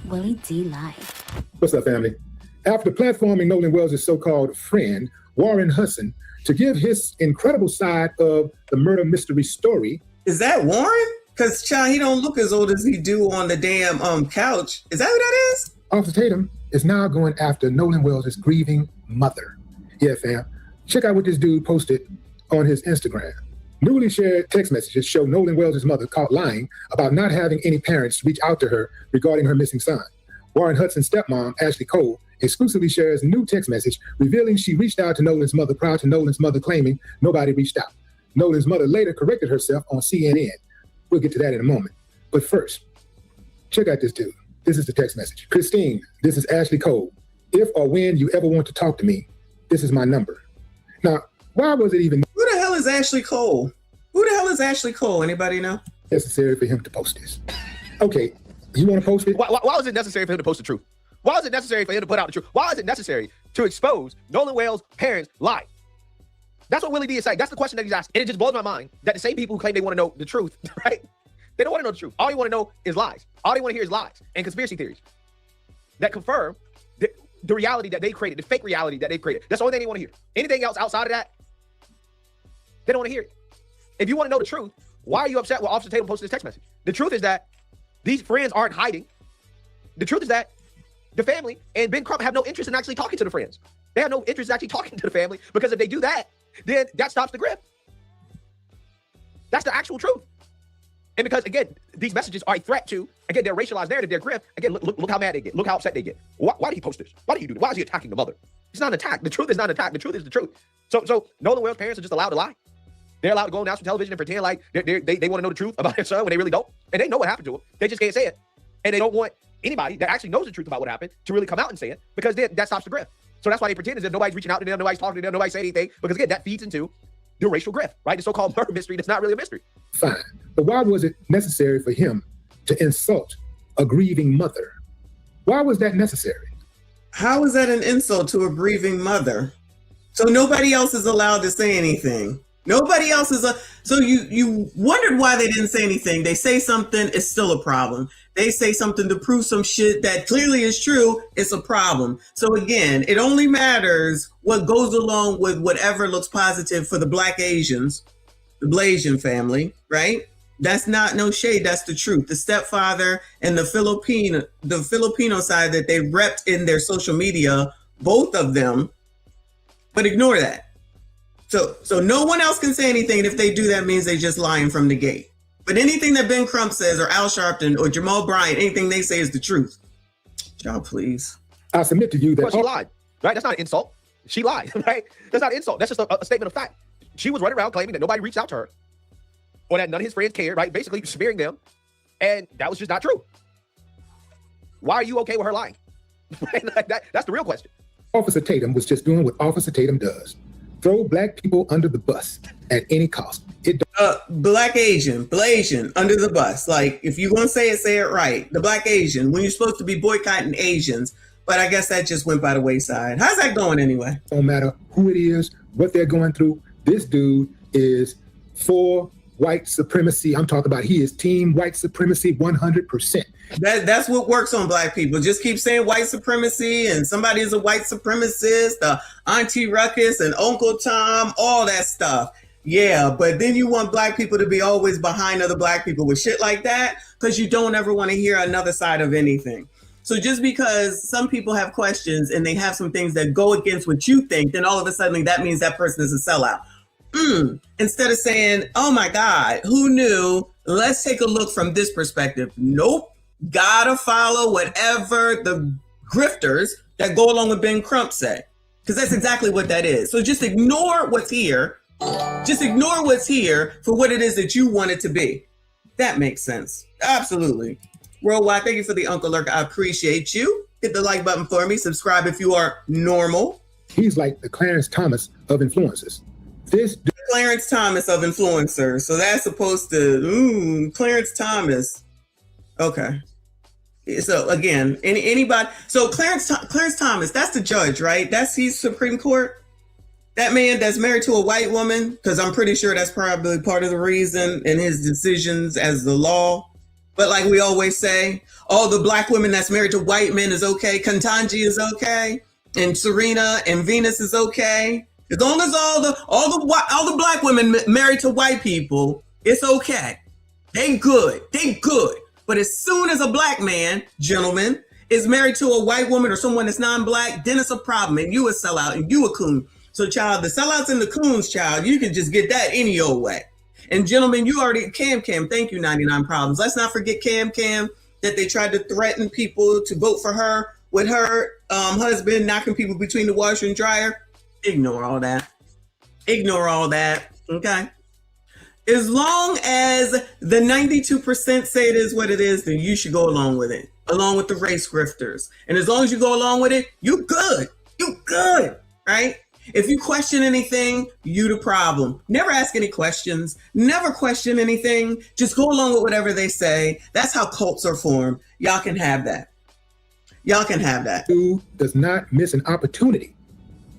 Willie D Live. What's up, family? After platforming Nolan Wells' so-called friend, Warren Hudson, to give his incredible side of the murder mystery story. Is that Warren? Because, child, he don't look as old as he do on the damn couch. Is that who that is? Officer Tatum is now going after Nolan Wells' grieving mother. Yeah, fam. Check out what this dude posted on his Instagram. Newly shared text messages show Nolan Wells' mother caught lying about not having any parents reach out to her regarding her missing son. Warren Hudson's stepmom, Ashley Cole, exclusively shares a new text message revealing she reached out to Nolan's mother prior to Nolan's mother claiming nobody reached out. Nolan's mother later corrected herself on CNN. We'll get to that in a moment. But first, check out this dude. This is the text message. Christine, this is Ashley Cole. If or when you ever want to talk to me, this is my number. Now, why was it even... Who the hell is Ashley Cole? Who the hell is Ashley Cole? Anybody know? Necessary for him to post this. Okay, you want to post it? Why was it necessary for him to post the truth? Why was it necessary for him to put out the truth? Why is it necessary to expose Nolan Wells' parents' lie? That's what Willie D is saying. That's the question that he's asking. And it just blows my mind that the same people who claim they want to know the truth, right? They don't want to know the truth. All they want to know is lies. All they want to hear is lies and conspiracy theories that confirm the reality that they created, the fake reality that they created. That's the only thing they want to hear. Anything else outside of that, they don't want to hear it. If you want to know the truth, why are you upset when Officer Tatum posted this text message? The truth is that these friends aren't hiding. The truth is that the family and Ben Crump have no interest in actually talking to the friends. They have no interest in actually talking to the family, because if they do that, then that stops the grift. That's the actual truth. And because, again, these messages are a threat to, again, their racialized narrative, their grift. Again, look how mad they get. Look how upset they get. Why did he post this? Why do you do this? Why is he attacking the mother? It's not an attack. The truth is not an attack. The truth is the truth. So Nolan Wells' parents are just allowed to lie. They're allowed to go on national television and pretend like they want to know the truth about their son when they really don't. And they know what happened to him. They just can't say it. And they don't want anybody that actually knows the truth about what happened to really come out and say it, because then that stops the grift. So that's why they pretend as if nobody's reaching out to them, nobody's talking to them, nobody's saying anything, because again, that feeds into the racial grift, right? The so-called murder mystery that's not really a mystery. Fine. But why was it necessary for him to insult a grieving mother? Why was that necessary? How is that an insult to a grieving mother? So nobody else is allowed to say anything. Nobody else is so you wondered why they didn't say anything. They say something, it's still a problem. They say something to prove some shit that clearly is true, it's a problem. So again, it only matters what goes along with whatever looks positive for the Black Asians, the Blasian family, right? That's not no shade, that's the truth. The stepfather and the Filipino side that they repped in their social media, both of them, but ignore that. So no one else can say anything, and if they do, that means they just lying from the gate. But anything that Ben Crump says, or Al Sharpton, or Jamal Bryant, anything they say is the truth. Y'all, please. I submit to you that... Well, she lied, right? That's not an insult. She lied, right? That's not an insult. That's just a statement of fact. She was running around claiming that nobody reached out to her, or that none of his friends cared, right? Basically smearing them, and that was just not true. Why are you okay with her lying? That's the real question. Officer Tatum was just doing what Officer Tatum does. Throw Black people under the bus at any cost. Black Asian, Blasian, under the bus. Like, if you're going to say it right. The Black Asian, when you're supposed to be boycotting Asians. But I guess that just went by the wayside. How's that going anyway? No matter who it is, what they're going through, this dude is for white supremacy. I'm talking about he is team white supremacy 100%. That's what works on Black people. Just keep saying white supremacy, and somebody is a white supremacist, Auntie Ruckus and Uncle Tom, all that stuff. Yeah, but then you want Black people to be always behind other Black people with shit like that, because you don't ever want to hear another side of anything. So just because some people have questions and they have some things that go against what you think, then all of a sudden that means that person is a sellout. Instead of saying, oh my God, who knew? Let's take a look from this perspective. Nope. Gotta follow whatever the grifters that go along with Ben Crump say, because that's exactly what that is. So just ignore what's here. Just ignore what's here for what it is that you want it to be. That makes sense. Absolutely. Worldwide, thank you for the Uncle Lurk. I appreciate you. Hit the like button for me. Subscribe if you are normal. He's like the Clarence Thomas of influencers. Clarence Thomas of influencers. So that's supposed to, Clarence Thomas. Okay. So again, anybody. So Clarence Thomas, that's the judge, right? He's Supreme Court. That man that's married to a white woman, because I'm pretty sure that's probably part of the reason in his decisions as the law. But like we always say, all the black women that's married to white men is okay. Ketanji is okay, and Serena and Venus is okay. As long as all the black women married to white people, it's okay. They good. But as soon as a black man, gentlemen, is married to a white woman or someone that's non-black, then it's a problem, and you a sellout and you a coon. So, child, the sellouts and the coons, child, you can just get that any old way. And gentlemen, you already, Cam, thank you, 99 Problems. Let's not forget Cam, that they tried to threaten people to vote for her with her husband knocking people between the washer and dryer. Ignore all that. Okay? As long as the 92% say it is what it is, then you should go along with it, along with the race grifters. And as long as you go along with it, you good, right? If you question anything, you the problem. Never ask any questions. Never question anything. Just go along with whatever they say. That's how cults are formed. Y'all can have that. Who does not miss an opportunity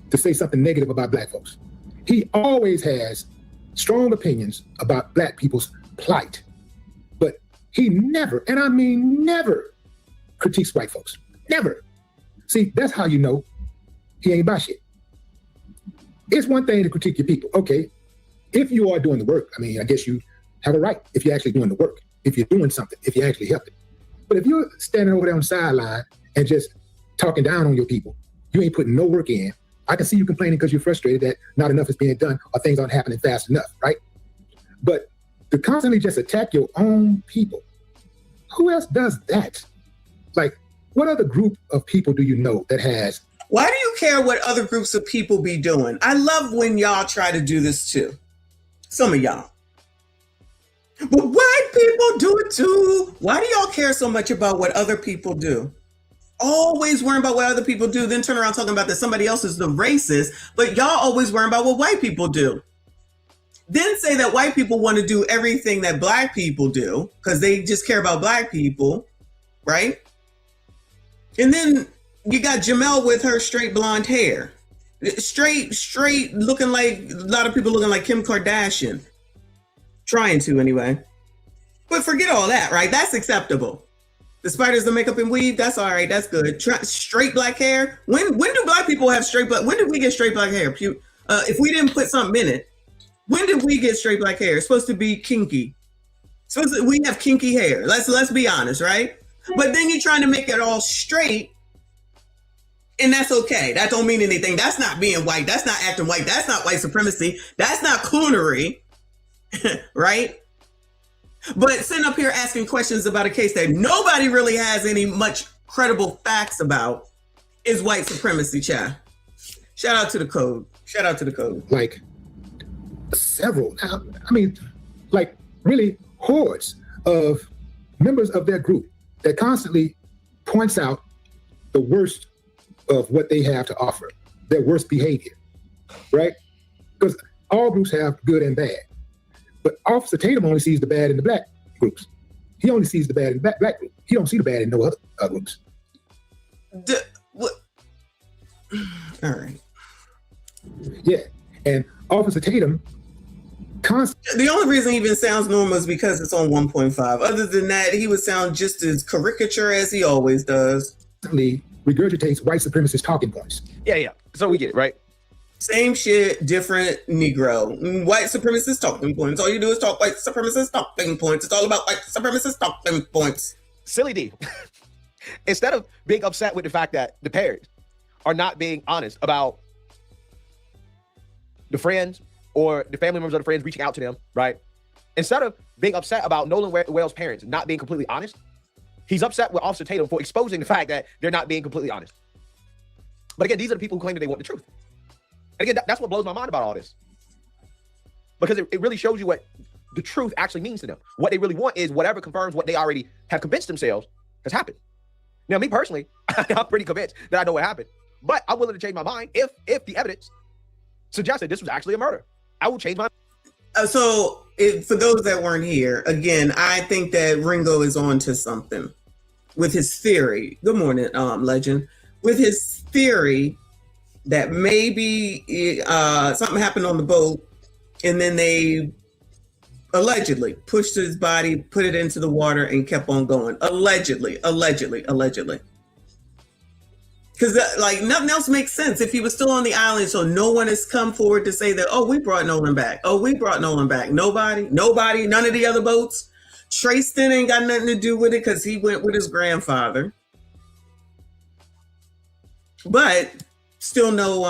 to say something negative about black folks. He always has strong opinions about black people's plight. But he never, and I mean never, critiques white folks. Never. See, that's how you know he ain't about shit. It's one thing to critique your people. Okay, if you are doing the work, I mean, I guess you have a right if you're actually doing the work, if you're doing something, if you actually helping. But if you're standing over there on the sideline and just talking down on your people, you ain't putting no work in, I can see you complaining because you're frustrated that not enough is being done or things aren't happening fast enough, right? But to constantly just attack your own people, who else does that? Like, what other group of people do you know that has? Why do you care what other groups of people be doing? I love when y'all try to do this too. Some of y'all. But white people do it too. Why do y'all care so much about what other people do? Always worrying about what other people do, then turn around talking about that somebody else is the racist, but y'all always worrying about what white people do. Then say that white people want to do everything that black people do because they just care about black people, right? And then you got Jamel with her straight blonde hair. Straight looking like, a lot of people looking like Kim Kardashian. Trying to anyway. But forget all that, right? That's acceptable. The spiders, the makeup and weave, that's all right. That's good. Straight black hair. When do black people have straight black? When did we get straight black hair? If we didn't put something in it, when did we get straight black hair? It's supposed to be kinky. We have kinky hair. Let's be honest, right? But then you're trying to make it all straight. And that's okay. That don't mean anything. That's not being white. That's not acting white. That's not white supremacy. That's not coonery, right? But sitting up here asking questions about a case that nobody really has any much credible facts about is white supremacy, child. Shout out to the code. Like several, I mean, like really hordes of members of their group that constantly points out the worst of what they have to offer, their worst behavior, right? Because all groups have good and bad. But Officer Tatum only sees the bad in the black groups. He only sees the bad in the black group. He don't see the bad in no other groups. All right. Yeah, and Officer Tatum the only reason he even sounds normal is because it's on 1.5. Other than that, he would sound just as caricature as he always does. Regurgitates white supremacist talking points. Yeah. So we get it, right? Same shit, different Negro. White supremacist talking points. All you do is talk white supremacist talking points. It's all about white supremacist talking points. Silly D. Instead of being upset with the fact that the parents are not being honest about the friends or the family members of the friends reaching out to them, right? Instead of being upset about Nolan Wales' parents not being completely honest, he's upset with Officer Tatum for exposing the fact that they're not being completely honest. But again, these are the people who claim that they want the truth. And again, that's what blows my mind about all this. Because it really shows you what the truth actually means to them. What they really want is whatever confirms what they already have convinced themselves has happened. Now, me personally, I'm pretty convinced that I know what happened. But I'm willing to change my mind if the evidence suggests that this was actually a murder. I will change my So for those that weren't here, again, I think that Ringo is on to something with his theory. Good morning, Legend. With his theory that maybe something happened on the boat and then they allegedly pushed his body, put it into the water and kept on going. Allegedly. Because like nothing else makes sense. If he was still on the island, so no one has come forward to say that, oh, we brought Nolan back. Oh, we brought Nolan back. Nobody, none of the other boats. Trayston ain't got nothing to do with it because he went with his grandfather. But still no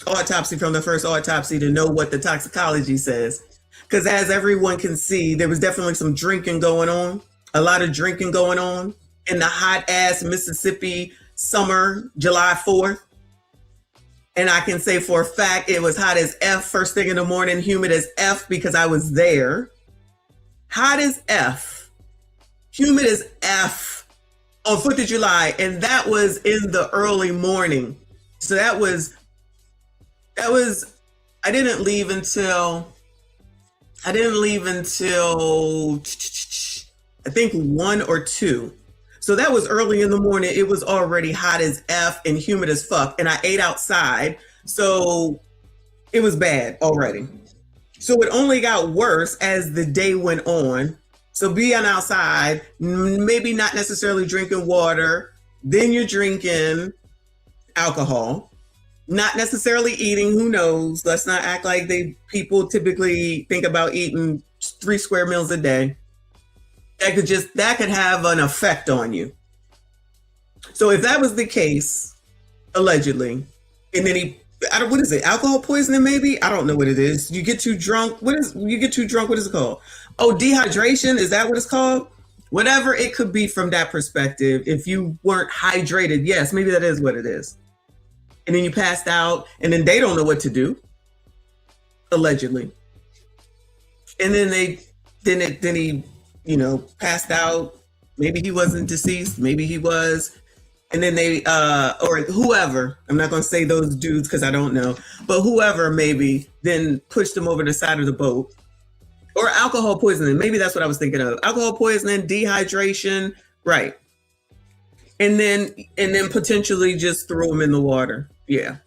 autopsy from the first autopsy to know what the toxicology says. Because as everyone can see, there was definitely some drinking going on, a lot of drinking going on in the hot ass Mississippi summer, July 4th. And I can say for a fact, it was hot as F first thing in the morning, humid as F because I was there. Hot as F, humid as F on 4th of July. And that was in the early morning. So that was, I didn't leave until I think 1 or 2. So that was early in the morning. It was already hot as F and humid as fuck. And I ate outside. So it was bad already. So it only got worse as the day went on. So being outside, maybe not necessarily drinking water, then you're drinking alcohol, not necessarily eating, who knows? Let's not act like people typically think about eating 3 square meals a day. That could have an effect on you. So if that was the case, allegedly, and then what is it? Alcohol poisoning, maybe? I don't know what it is. You get too drunk. What is it called? Oh, dehydration. Is that what it's called? Whatever it could be from that perspective. If you weren't hydrated, yes, maybe that is what it is. And then you passed out and then they don't know what to do. Allegedly. And then he passed out. Maybe he wasn't deceased. Maybe he was. And then they, or whoever, I'm not going to say those dudes because I don't know, but whoever maybe then pushed him over the side of the boat. Or alcohol poisoning. Maybe that's what I was thinking of. Alcohol poisoning, dehydration, right. And then potentially just throw him in the water. Yeah.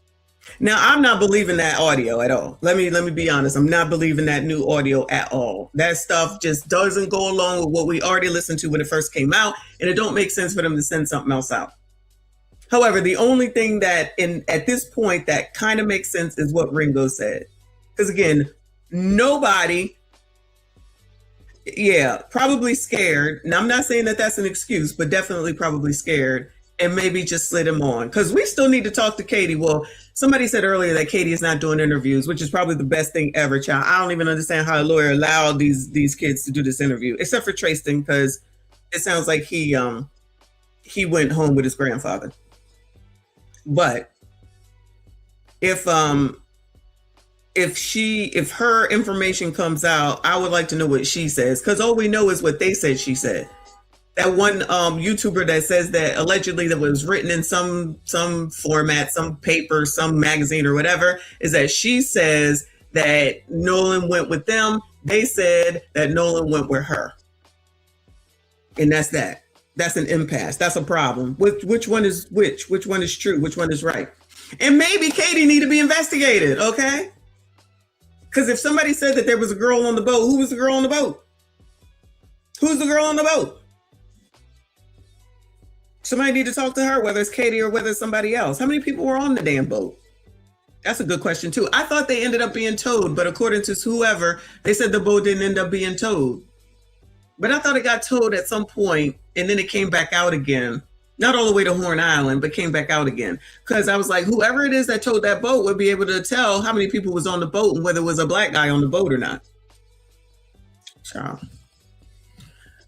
Now, I'm not believing that audio at all. Let me be honest. I'm not believing that new audio at all. That stuff just doesn't go along with what we already listened to when it first came out, and it don't make sense for them to send something else out. However, the only thing that at this point that kind of makes sense is what Ringo said. Because again, nobody, probably scared. Now, I'm not saying that that's an excuse, but definitely probably scared. And maybe just slid him on because we still need to talk to Katie. Well, somebody said earlier that Katie is not doing interviews, which is probably the best thing ever, child. I don't even understand how a lawyer allowed these kids to do this interview, except for Trayston, because it sounds like he went home with his grandfather. But if her information comes out, I would like to know what she says, because all we know is what they said she said. That one YouTuber that says that allegedly that was written in some format, some paper, some magazine or whatever, is that she says that Nolan went with them. They said that Nolan went with her. And that's that. That's an impasse. That's a problem. Which one is which? Which one is true? Which one is right? And maybe Katie need to be investigated, okay? Because if somebody said that there was a girl on the boat, who was the girl on the boat? Who's the girl on the boat? Somebody need to talk to her, whether it's Katie or whether it's somebody else. How many people were on the damn boat? That's a good question too. I thought they ended up being towed, but according to whoever, they said the boat didn't end up being towed. But I thought it got towed at some point and then it came back out again. Not all the way to Horn Island, but came back out again. Because I was like, whoever it is that towed that boat would be able to tell how many people was on the boat and whether it was a black guy on the boat or not. Ciao.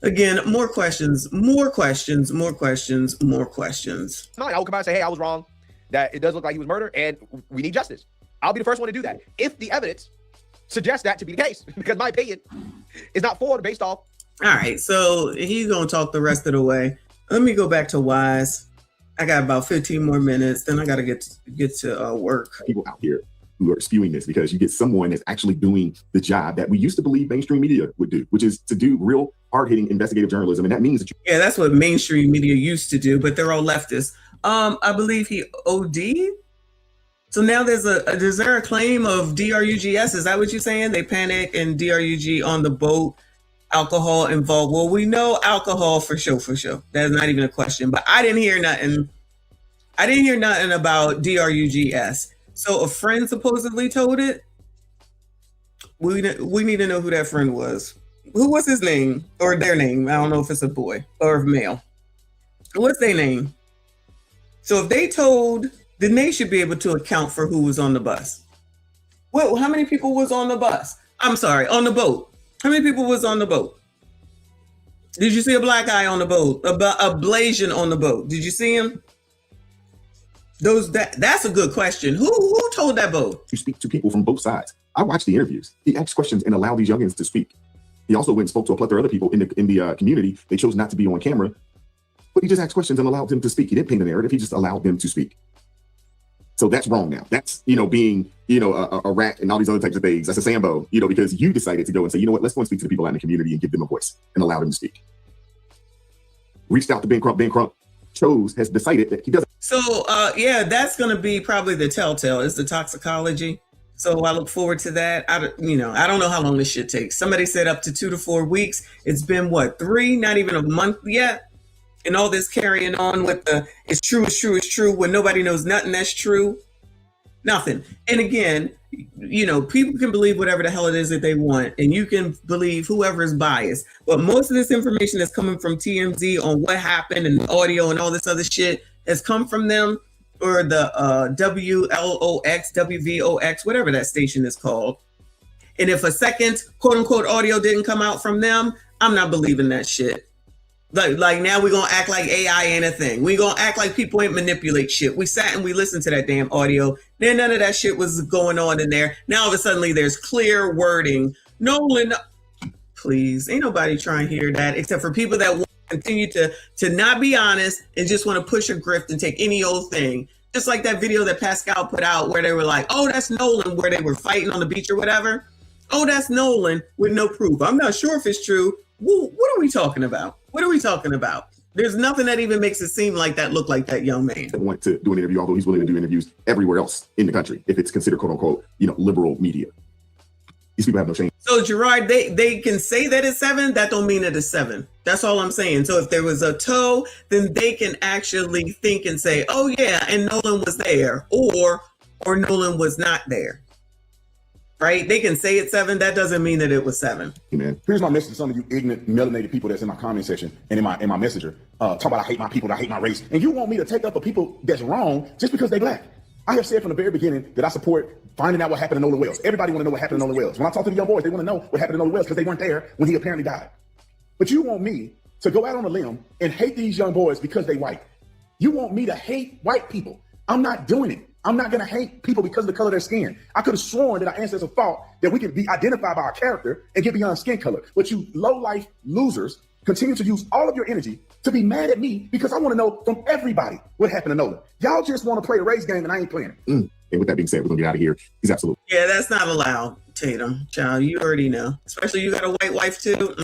Again, more questions. No, I will come out and say, hey, I was wrong, that it does look like he was murdered, and we need justice. I'll be the first one to do that if the evidence suggests that to be the case, because my opinion is not forward based off. All right, so he's gonna talk the rest of the way. Let me go back to Wise. I got about 15 more minutes, then I gotta get to work. People out here who are spewing this, because you get someone that's actually doing the job that we used to believe mainstream media would do, which is to do real hard-hitting investigative journalism. And that means that yeah, that's what mainstream media used to do, but they're all leftists. I believe he OD'd. So now is there a claim of DRUGS? Is that what you're saying? They panic and DRUG on the boat, alcohol involved. Well, we know alcohol for sure. That's not even a question, but I didn't hear nothing about DRUGS. So a friend supposedly told it. We need to know who that friend was. Who was his name or their name? I don't know if it's a boy or a male. What's their name? So if they told, then they should be able to account for who was on the bus. Well, how many people was on the bus? I'm sorry, on the boat. How many people was on the boat? Did you see a black guy on the boat? A Blasian on the boat? Did you see him? That's a good question. Who told that boat? You speak to people from both sides. I watched the interviews. He asked questions and allowed these youngins to speak. He also went and spoke to a plethora of other people in the community. They chose not to be on camera, but he just asked questions and allowed them to speak. He didn't paint a narrative. He just allowed them to speak. So that's wrong now. That's, being, a rat and all these other types of things. That's a Sambo, because you decided to go and say, you know what, let's go and speak to the people out in the community and give them a voice and allow them to speak. Reached out to Ben Crump. Ben Crump has decided that he doesn't. So, that's going to be probably the telltale is the toxicology. So I look forward to that. I don't know how long this shit takes. Somebody said up to 2 to 4 weeks. It's been 3, not even a month yet. And all this carrying on with it's true when nobody knows nothing that's true. Nothing. And again, people can believe whatever the hell it is that they want, and you can believe whoever is biased. But most of this information that's coming from TMZ on what happened and audio and all this other shit has come from them, or the WLOX, WVOX, whatever that station is called. And if a second quote unquote audio didn't come out from them, I'm not believing that shit. Like now we're going to act like AI ain't a thing. We're going to act like people ain't manipulate shit. We sat and we listened to that damn audio. Then none of that shit was going on in there. Now all of a sudden there's clear wording. Nolan, please, ain't nobody trying to hear that except for people that want to continue to not be honest and just want to push a grift and take any old thing. Just like that video that Pascal put out where they were like, oh, that's Nolan, where they were fighting on the beach or whatever. Oh, that's Nolan with no proof. I'm not sure if it's true. Well, what are we talking about? What are we talking about? There's nothing that even makes it seem like that look like that young man. I want to do an interview, although he's willing to do interviews everywhere else in the country, if it's considered quote unquote, liberal media. These people have no shame. So Gerard, they can say that it's 7. That don't mean it is 7. That's all I'm saying. So if there was a toe, then they can actually think and say, oh yeah, and Nolan was there, or Nolan was not there. Right? They can say it's 7. That doesn't mean that it was 7. Hey man, here's my message to some of you ignorant, melanated people that's in my comment section and in my messenger. Talk about I hate my people, I hate my race. And you want me to take up for people that's wrong just because they black. I have said from the very beginning that I support finding out what happened to Nolan Wells. Everybody want to know what happened to Nolan Wells. When I talk to the young boys, they want to know what happened to Nolan Wells because they weren't there when he apparently died. But you want me to go out on a limb and hate these young boys because they white. You want me to hate white people. I'm not doing it. I'm not going to hate people because of the color of their skin. I could have sworn that our ancestors thought that we could be identified by our character and get beyond skin color. But you low-life losers continue to use all of your energy to be mad at me because I want to know from everybody what happened to Nolan. Y'all just want to play the race game and I ain't playing it. And with that being said, we're going to get out of here. He's absolutely. Yeah, that's not allowed, Tatum. Child, you already know. Especially you got a white wife too.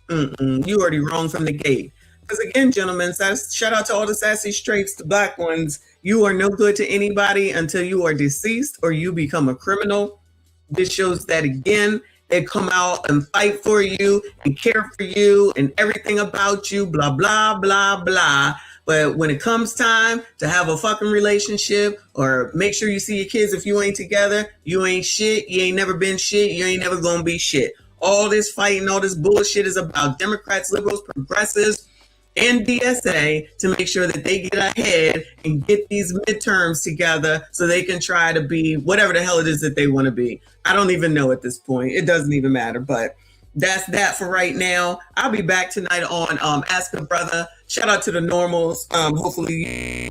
You already wrong from the gate. Because again, gentlemen, shout out to all the sassy straights, the black ones. You are no good to anybody until you are deceased or you become a criminal. This shows that again, they come out and fight for you and care for you and everything about you, blah, blah, blah, blah. But when it comes time to have a fucking relationship or make sure you see your kids if you ain't together, you ain't shit, you ain't never been shit, you ain't never gonna be shit. All this fighting, all this bullshit is about Democrats, liberals, progressives, and DSA to make sure that they get ahead and get these midterms together so they can try to be whatever the hell it is that they want to be. I don't even know at this point. It doesn't even matter. But that's that for right now. I'll be back tonight on Ask a Brother. Shout out to the normals. Hopefully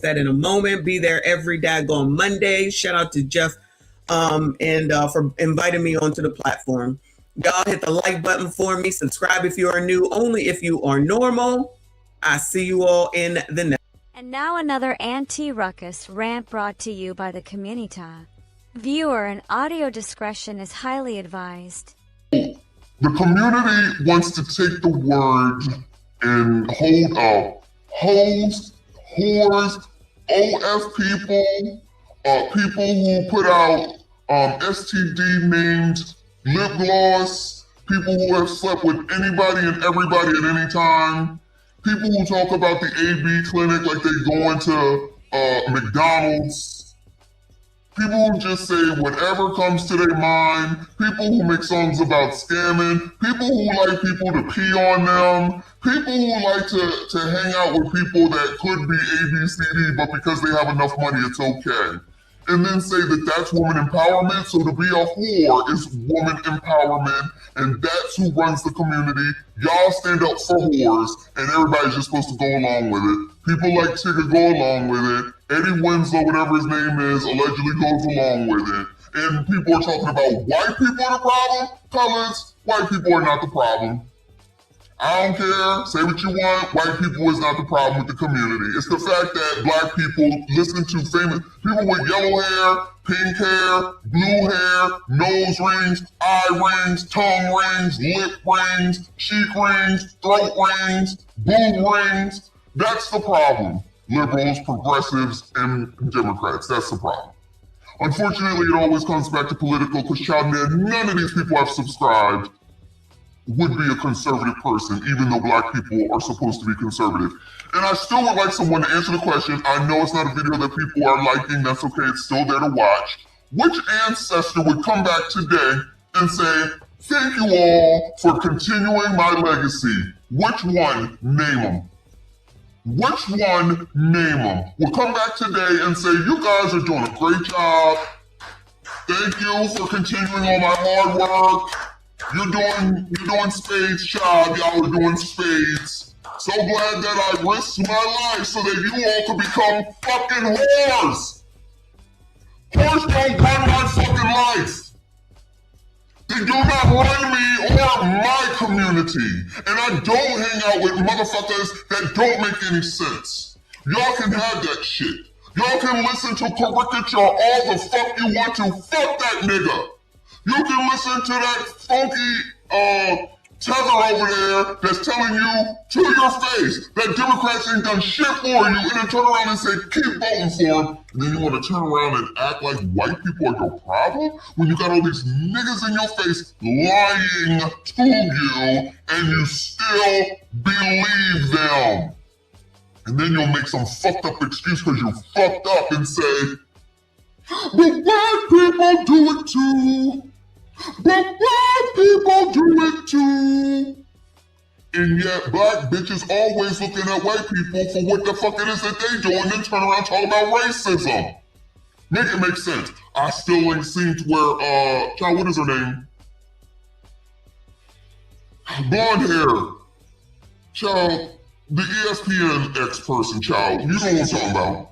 that in a moment. Be there every daggone Monday. Shout out to Jeff and for inviting me onto the platform. Y'all hit the like button for me. Subscribe if you are new, only if you are normal. I see you all in the next. And now another anti-ruckus rant brought to you by the community. Viewer and audio discretion is highly advised. The community wants to take the word and hold up hoes, whores, OF people, people who put out STD-named lip gloss, people who have slept with anybody and everybody at any time, people who talk about the AB clinic like they go into McDonald's, people who just say whatever comes to their mind, people who make songs about scamming, people who like people to pee on them, people who like to hang out with people that could be ABCD, but because they have enough money, it's okay. And then say that that's woman empowerment. So to be a whore is woman empowerment, and that's who runs the community. Y'all stand up for whores, and everybody's just supposed to go along with it. People like Tigger go along with it. Eddie Winslow, whatever his name is, allegedly goes along with it. And people are talking about white people are the problem. Colors, white people are not the problem. I don't care, say what you want, white people is not the problem with the community. It's the fact that black people listen to famous people with yellow hair, pink hair, blue hair, nose rings, eye rings, tongue rings, lip rings, cheek rings, throat rings, boob rings. That's the problem. Liberals, progressives, and Democrats, that's the problem. Unfortunately, it always comes back to political, because none of these people have subscribed would be a conservative person, even though black people are supposed to be conservative. And I still would like someone to answer the question. I know it's not a video that people are liking. That's okay. It's still there to watch. Which ancestor would come back today and say, thank you all for continuing my legacy? Which one? Name them. Which one? Name them. Will come back today and say, you guys are doing a great job. Thank you for continuing all my hard work. You're doing spades, child. Y'all are doing spades. So glad that I risked my life so that you all could become fucking whores. Whores don't run my fucking life. They do not run me or my community. And I don't hang out with motherfuckers that don't make any sense. Y'all can have that shit. Y'all can listen to caricature all the fuck you want to. Fuck that nigga. You can listen to that funky tether over there that's telling you to your face that Democrats ain't done shit for you, and then turn around and say, keep voting for them. And then you want to turn around and act like white people are your problem when you got all these niggas in your face lying to you, and you still believe them. And then you'll make some fucked up excuse because you fucked up and say, but black people do it too. But black people do it too. And yet black bitches always looking at white people for what the fuck it is that they do, and then turn around talking about racism. Make it make sense. I still ain't seen to where, child, what is her name? Blonde hair. Child, the ESPN ex-person, child. You know what I'm talking about.